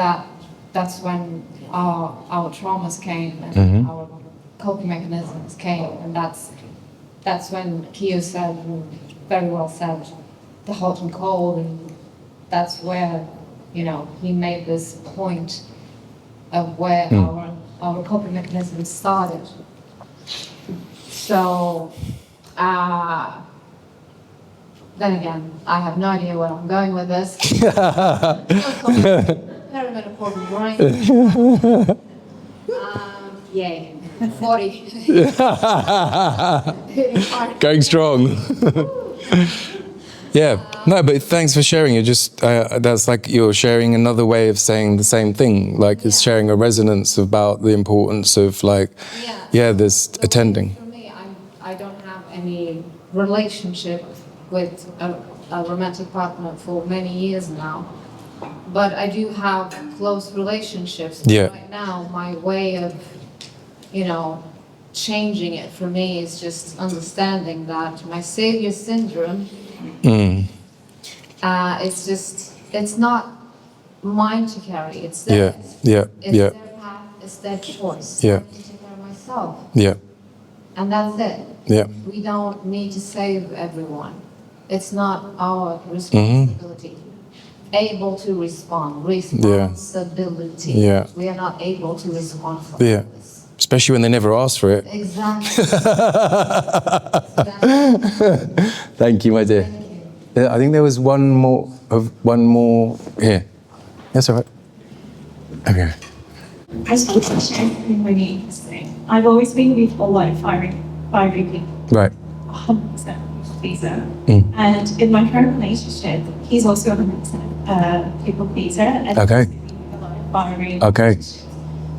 that's when our traumas came and our coping mechanisms came, and that's when Kiu said, very well said, the hot and cold, and that's where he made this point of where our coping mechanisms started. So then again, I have no idea where I'm going with this. Perimenopausal brain. Yay. 40. Going strong. Yeah, no, but thanks for sharing. You're just, that's like you're sharing another way of saying the same thing. Like it's sharing a resonance about the importance of like, this attending. For me, I don't have any relationship with a romantic partner for many years now. But I do have close relationships. Yeah. Right now, my way of, changing it for me is just understanding that my savior syndrome, it's not mine to carry, it's theirs. It's their path, it's their choice. I have to take care of myself. And that's it. We don't need to save everyone. It's not our responsibility. Able to respond, responsibility. We are not able to respond for this. Especially when they never asked for it. Exactly. Thank you, my dear. I think there was one more here. That's all right. Okay. I suppose it's really interesting. I've always been really full like fiery people. Right. 100% pleaser. And in my current relationship, he's also 100% people pleaser. And Okay. Fiery. Okay.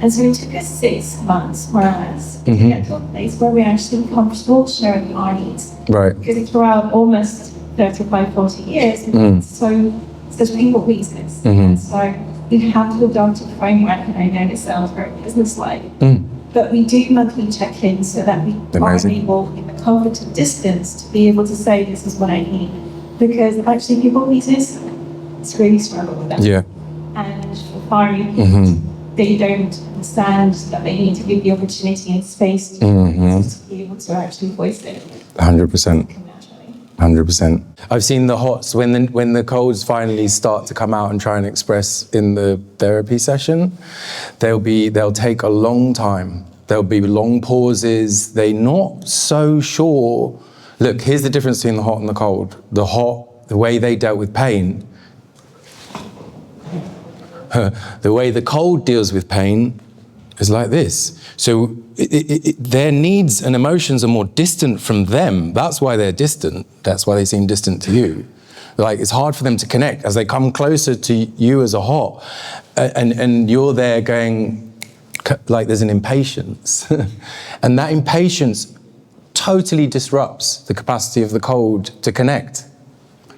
And so it took us 6 months, more or less, to get to a place where we actually comfortable sharing our needs. Right. Because throughout almost 35, 40 years, such people pleasers. So we have to adopt a framework, and I know this sounds very business-like, but we do monthly check-ins so that we are able, in the comfort of distance, to be able to say, this is what I need. Because actually people pleasers, it's really struggle with that. Yeah. And for fiery people, they don't understand that they need to give the opportunity and space to be able to actually voice it. 100%. 100%. I've seen the hots when the colds finally start to come out and try and express in the therapy session. They'll take a long time. There'll be long pauses. They're not so sure. Look, here's the difference between the hot and the cold. The hot, the way they dealt with pain. The way the cold deals with pain is like this. So their needs and emotions are more distant from them. That's why they're distant. That's why they seem distant to you. Like it's hard for them to connect as they come closer to you as a hot, and you're there going like there's an impatience, and that impatience totally disrupts the capacity of the cold to connect.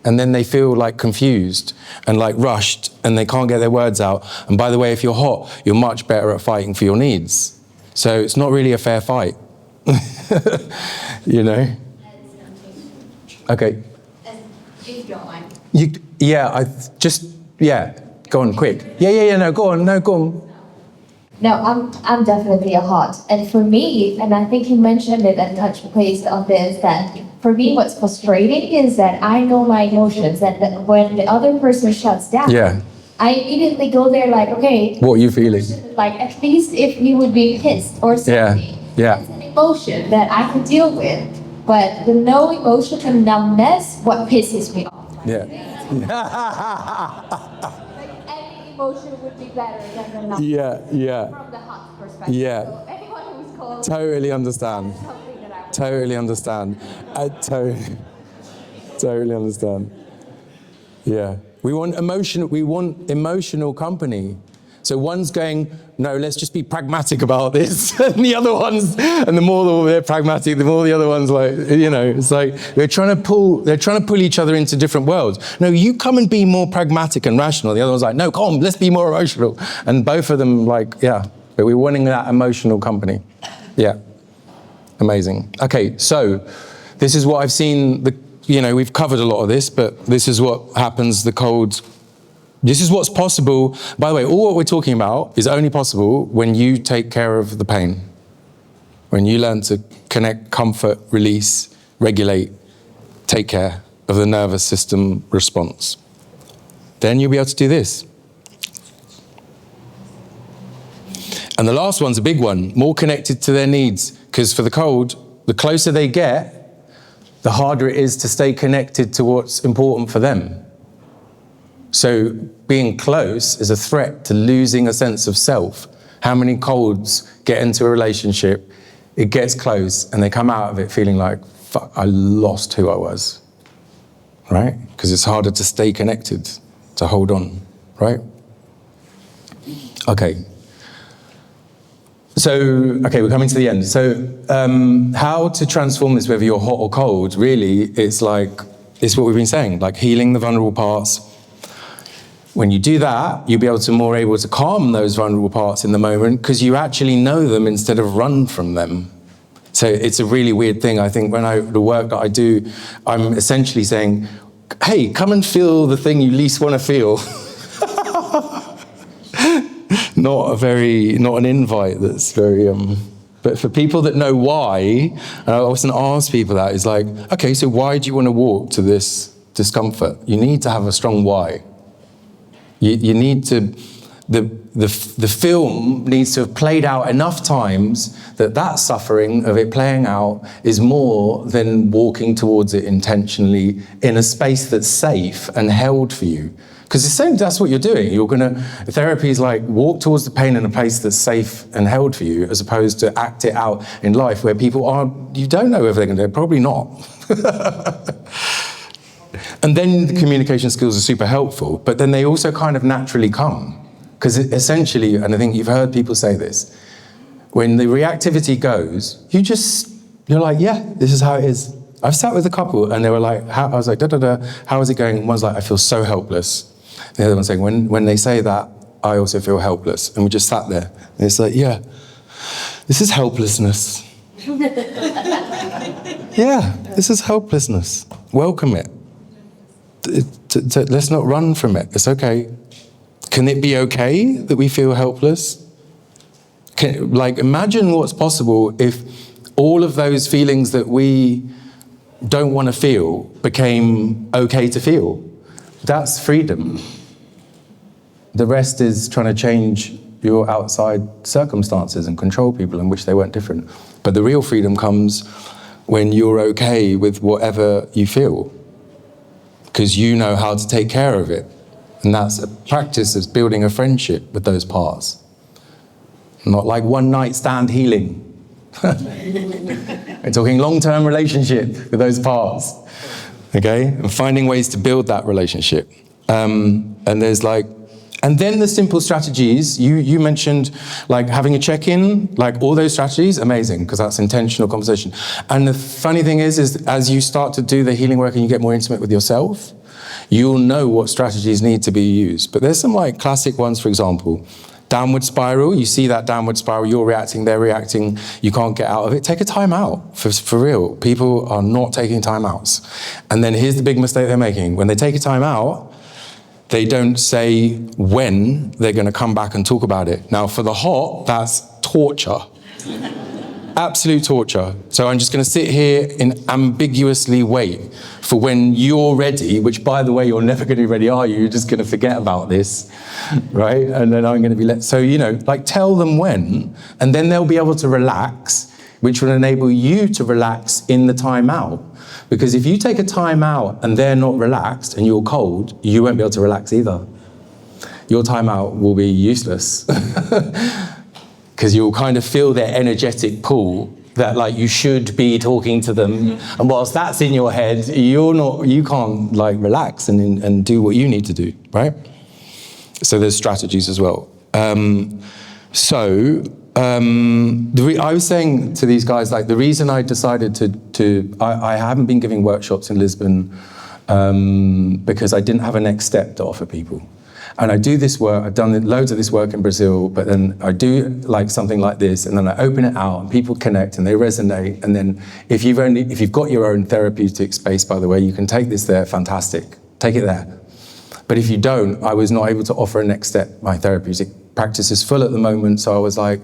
And then they feel like confused and like rushed and they can't get their words out. And by the way, if you're hot, you're much better at fighting for your needs. So it's not really a fair fight, you know? Okay. If you don't mind. Go on, quick. No, go on. No, I'm definitely a hot. And for me, and I think you mentioned it and touched base on this, that for me what's frustrating is that I know my emotions, and that when the other person shuts down, I immediately go there like, okay. What are you feeling? Like, at least if you would be pissed or something. That's an emotion that I can deal with. But the no emotion and numbness, what pisses me off. Any emotion would be better than the numbness. From the hot perspective. So anyone who's cold. Totally understand. Totally understand. Totally understand. Yeah. We want emotional company. So one's going, no, let's just be pragmatic about this. And the other ones, and the more they're pragmatic, the more the other one's like, it's like they're trying to pull each other into different worlds. No, you come and be more pragmatic and rational. The other one's like, no, come on, let's be more emotional. And both of them but we're wanting that emotional company. Yeah. Amazing. Okay, so this is what I've seen, we've covered a lot of this, but this is what happens, the colds. This is what's possible. By the way, all what we're talking about is only possible when you take care of the pain. When you learn to connect, comfort, release, regulate, take care of the nervous system response. Then you'll be able to do this. And the last one's a big one, more connected to their needs. Because for the cold, the closer they get, the harder it is to stay connected to what's important for them. So being close is a threat to losing a sense of self. How many colds get into a relationship, it gets close, and they come out of it feeling like, fuck, I lost who I was. right? Because it's harder to stay connected, to hold on, right? Okay. So, okay, we're coming to the end. So, how to transform this, whether you're hot or cold, really, it's what we've been saying, like healing the vulnerable parts. When you do that, you'll be able to calm those vulnerable parts in the moment because you actually know them instead of run from them. So it's a really weird thing. I think the work that I do, I'm essentially saying, hey, come and feel the thing you least want to feel. Not an invite that's very, but for people that know why, and I often ask people that, is like, okay, so why do you want to walk to this discomfort? You need to have a strong why. You need to, the film needs to have played out enough times that suffering of it playing out is more than walking towards it intentionally in a space that's safe and held for you. Because essentially that's what you're doing. Therapy is like walk towards the pain in a place that's safe and held for you, as opposed to act it out in life where you don't know if they're going to do it, probably not. And then the communication skills are super helpful, but then they also kind of naturally come. Because essentially, and I think you've heard people say this, when the reactivity goes, you're like, yeah, this is how it is. I've sat with a couple and they were like, I was like, how is it going? And one's like, I feel so helpless. The other one's saying, when they say that, I also feel helpless. And we just sat there. And it's like, yeah, this is helplessness. Yeah, this is helplessness. Welcome it. Let's not run from it. It's okay. Can it be okay that we feel helpless? Imagine what's possible if all of those feelings that we don't want to feel became okay to feel. That's freedom. The rest is trying to change your outside circumstances and control people and wish they weren't different. But the real freedom comes when you're okay with whatever you feel, because you know how to take care of it. And that's a practice of building a friendship with those parts. Not like one night stand healing. We're talking long-term relationship with those parts, okay? And finding ways to build that relationship. And then the simple strategies, you mentioned having a check-in, all those strategies, amazing, because that's intentional conversation. And the funny thing is as you start to do the healing work and you get more intimate with yourself, you'll know what strategies need to be used. But there's some classic ones, for example, downward spiral. You see that downward spiral, you're reacting, they're reacting, you can't get out of it. Take a time out, for real. People are not taking time outs. And then here's the big mistake they're making. When they take a time out, they don't say when they're going to come back and talk about it. Now, for the hot, that's torture. Absolute torture. So I'm just going to sit here and ambiguously wait for when you're ready, which, by the way, you're never going to be ready, are you? You're just going to forget about this, right? And then I'm going to be so, tell them when, and then they'll be able to relax, which will enable you to relax in the time out. Because if you take a time out and they're not relaxed and you're cold, you won't be able to relax either. Your time out will be useless. Because you'll kind of feel their energetic pull that you should be talking to them. And whilst that's in your head, you can't relax and do what you need to do, right? So there's strategies as well. I was saying to these guys, the reason I decided I haven't been giving workshops in Lisbon because I didn't have a next step to offer people. And I do this work, I've done loads of this work in Brazil, but then I do something like this, and then I open it out and people connect and they resonate. And then if you've got your own therapeutic space, by the way, you can take this there, fantastic, take it there. But if you don't, I was not able to offer a next step. My therapeutic practice is full at the moment, so I was I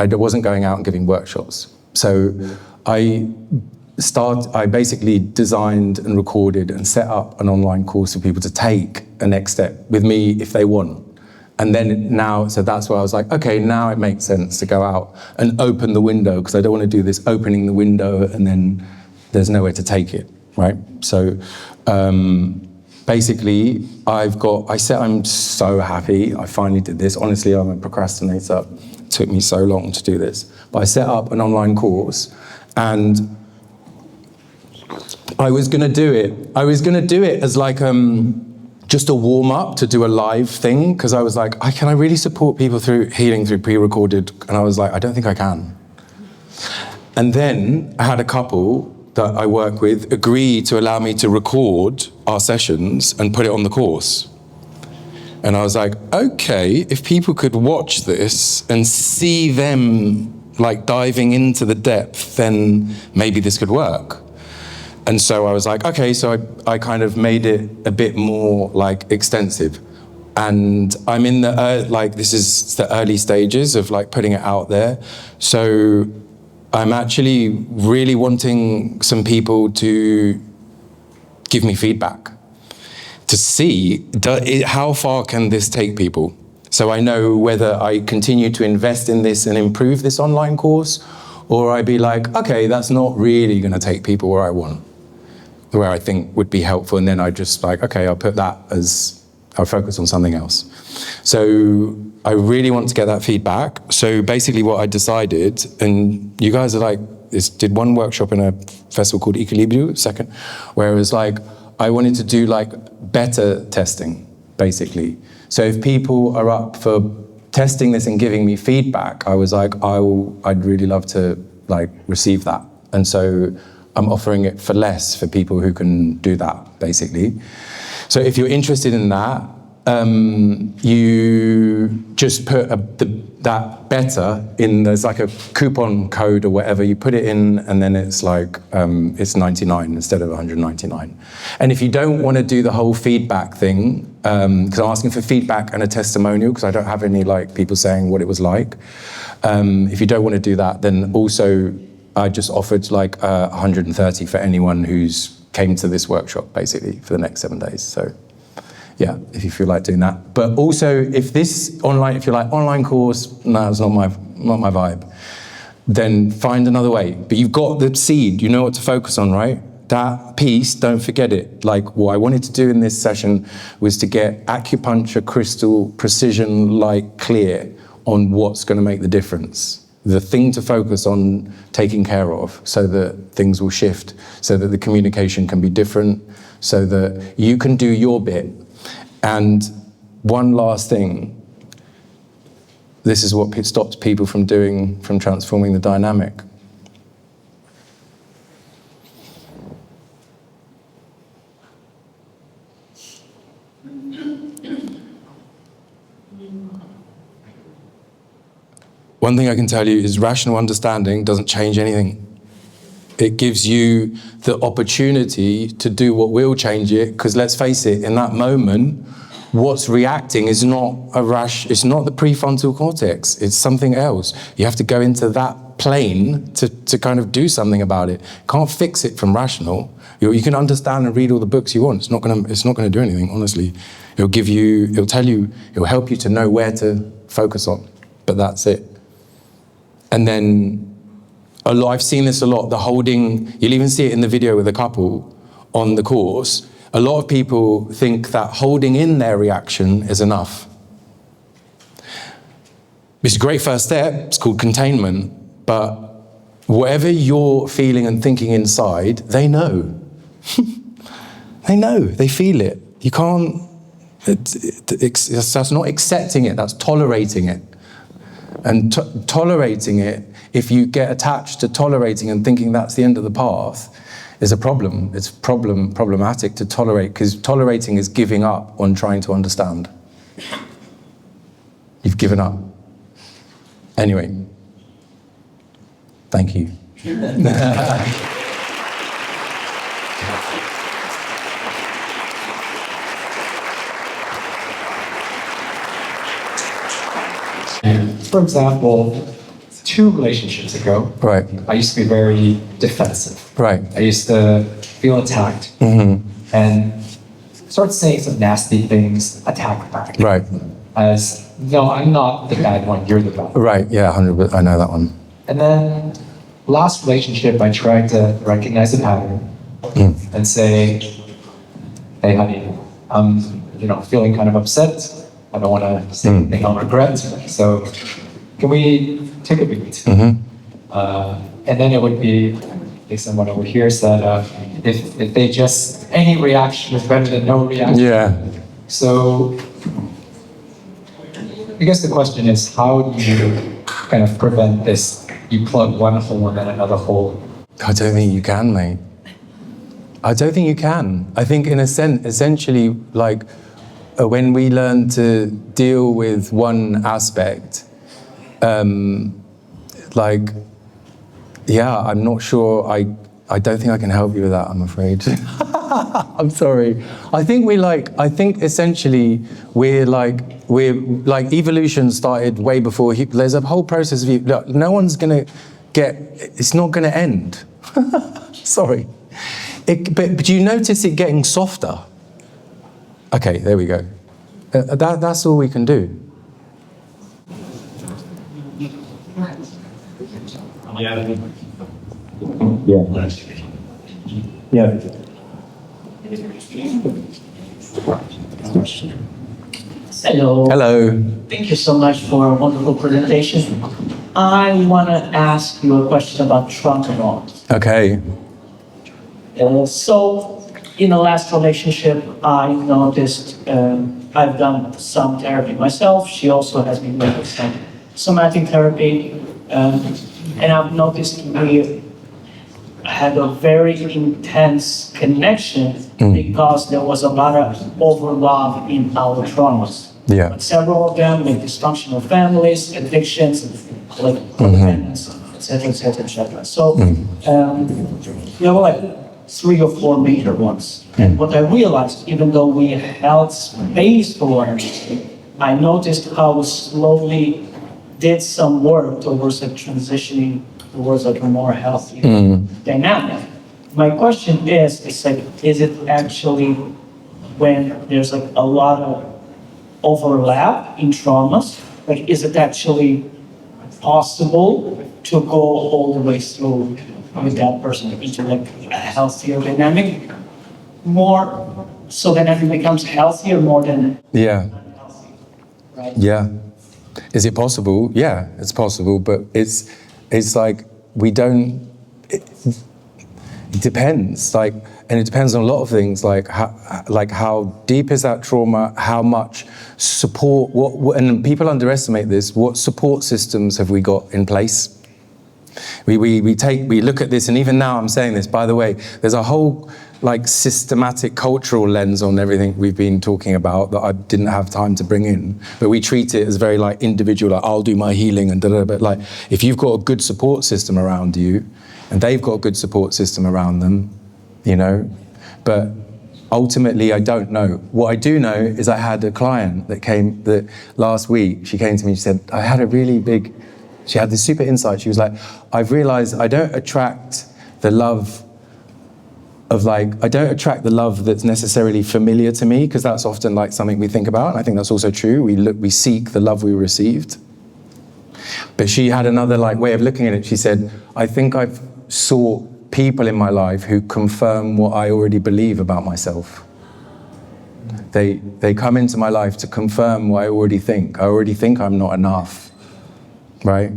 wasn't going out and giving workshops. So I basically designed and recorded and set up an online course for people to take a next step with me if they want. And then so that's why I was okay, now it makes sense to go out and open the window, because I don't want to do this opening the window and then there's nowhere to take it, right? So basically, I'm so happy I finally did this. Honestly, I'm a procrastinator. It took me so long to do this. But I set up an online course, and I was gonna do it as like just a warm up to do a live thing, because I was like, can I really support people through healing through pre-recorded? And I was like, I don't think I can. And then I had a couple that I work with agree to allow me to record our sessions and put it on the course. And I was like, okay, if people could watch this and see them like diving into the depth, then maybe this could work. And so I was like, okay, so I kind of made it a bit more like extensive. And I'm in the, this is the early stages of like putting it out there. So I'm actually really wanting some people to give me feedback to see how far can this take people. So I know whether I continue to invest in this and improve this online course, or I be like, okay, that's not really gonna take people where I want, where I think would be helpful. And then I just like, okay, I'll put that as, I'll focus on something else. So I really want to get that feedback. So basically what I decided, and you guys are like, did one workshop in a festival called Equilibrio, second, where it was like, I wanted to do like better testing, basically. So if people are up for testing this and giving me feedback, I was like, I'd really love to like receive that. And so I'm offering it for less for people who can do that, basically. So if you're interested in that, you just put that better in, there's like a coupon code or whatever, you put it in and then it's like, it's 99 instead of 199. And if you don't want to do the whole feedback thing, because I'm asking for feedback and a testimonial, because I don't have any like people saying what it was like. If you don't want to do that, then also I just offered like 130 for anyone who's came to this workshop, basically, for the next 7 days. So yeah, if you feel like doing that. But also, if you're like, online course, no, it's not my vibe, then find another way. But you've got the seed, you know what to focus on, right? That piece, don't forget it. Like, what I wanted to do in this session was to get acupuncture crystal precision light clear on what's gonna make the difference. The thing to focus on taking care of, so that things will shift, so that the communication can be different, so that you can do your bit. And one last thing, this is what stops people from transforming the dynamic. One thing I can tell you is rational understanding doesn't change anything. It gives you the opportunity to do what will change it, because let's face it, in that moment, what's reacting is not it's not the prefrontal cortex, it's something else. You have to go into that plane to kind of do something about it. Can't fix it from rational. You can understand and read all the books you want. It's not gonna do anything, honestly. It'll help you to know where to focus on, but that's it. And then, I've seen this a lot, the holding, you'll even see it in the video with a couple on the course. A lot of people think that holding in their reaction is enough. It's a great first step, it's called containment, but whatever you're feeling and thinking inside, they know. They know, they feel it. You can't, that's not accepting it, that's tolerating it. And tolerating it, if you get attached to tolerating and thinking that's the end of the path, is a problem. It's problematic to tolerate, because tolerating is giving up on trying to understand. You've given up. Anyway, thank you. For example, 2 relationships ago, Right. I used to be very defensive. Right. I used to feel attacked and start saying some nasty things, attack back. Right. As, no, I'm not the bad one, you're the bad one. Right, yeah, 100%, I know that one. And then last relationship, I tried to recognize the pattern and say, hey, honey, I'm feeling kind of upset. I don't want to say anything I'll regret. So can we take a beat? And then it would be, think someone over here said, if they just, any reaction is better than no reaction. Yeah. So I guess the question is, how do you kind of prevent this? You plug one hole and then another hole. I don't think you can, mate. I don't think you can. I think in a sense, essentially, like, when we learn to deal with one aspect, like, yeah, I'm not sure, I don't think I can help you with that, I'm afraid. I'm sorry. I think essentially we're like evolution started way before, there's a whole process of, look, no one's gonna it's not gonna end. Sorry. But do you notice it getting softer? Okay, there we go. That's all we can do. Yeah. Hello. Hello. Thank you so much for a wonderful presentation. I want to ask you a question about trauma bonds. Okay. So, in the last relationship, I noticed I've done some therapy myself. She also has been doing some somatic therapy, and I've noticed we had a very intense connection because there was a lot of overlap in our traumas. Yeah. But several of them with dysfunctional families, addictions, like codependence, etc., etc., etc. So there were like 3 or 4 major ones. And what I realized, even though we held space for it, I noticed how we slowly did some work towards transitioning towards a more healthy dynamic. My question is it actually when there's like a lot of overlap in traumas, like is it actually possible to go all the way through with that person into like a healthier dynamic, more so that it becomes healthier more than unhealthy, right? Yeah. Is it possible? Yeah, it's possible, but it's like we don't. It depends, like, and it depends on a lot of things, like how deep is that trauma, how much support, and people underestimate this. What support systems have we got in place? We look at this, and even now I'm saying this, by the way, there's a whole like systematic cultural lens on everything we've been talking about that I didn't have time to bring in, but we treat it as very like individual, like I'll do my healing and da-da-da, but like if you've got a good support system around you and they've got a good support system around them, you know, but ultimately I don't know. What I do know is I had a client that last week, she came to me, she said, she had this super insight. She was like, I've realized I don't attract the love that's necessarily familiar to me, because that's often like something we think about. And I think that's also true. We seek the love we received. But she had another like way of looking at it. She said, I think I've sought people in my life who confirm what I already believe about myself. They come into my life to confirm what I already think. I already think I'm not enough, right?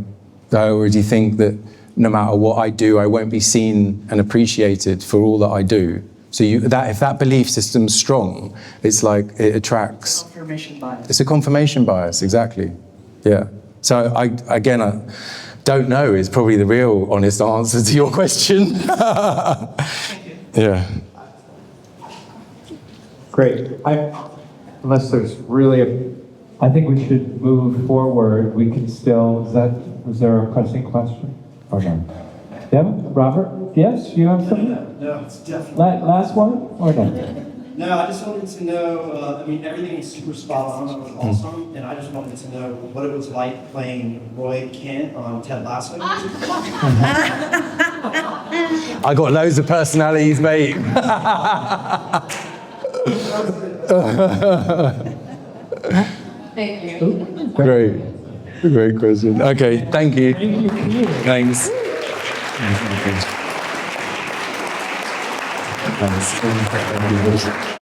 I already think that no matter what I do, I won't be seen and appreciated for all that I do. So if that belief system's strong, it's like it attracts. Confirmation bias. It's a confirmation bias, exactly. Yeah. So I don't know is probably the real honest answer to your question. Yeah. Great. Unless there's really I think we should move forward. We can still, was there a pressing question? Or no? Yeah, Robert? Yes, you have something? No, it's definitely. Last one, or no? No, I just wanted to know, I mean, everything was super spot on, it was awesome, and I just wanted to know what it was like playing Roy Kent on Ted Lasso. I got loads of personalities, mate. Thank you. Great question. Okay, thank you. Thanks. Thanks.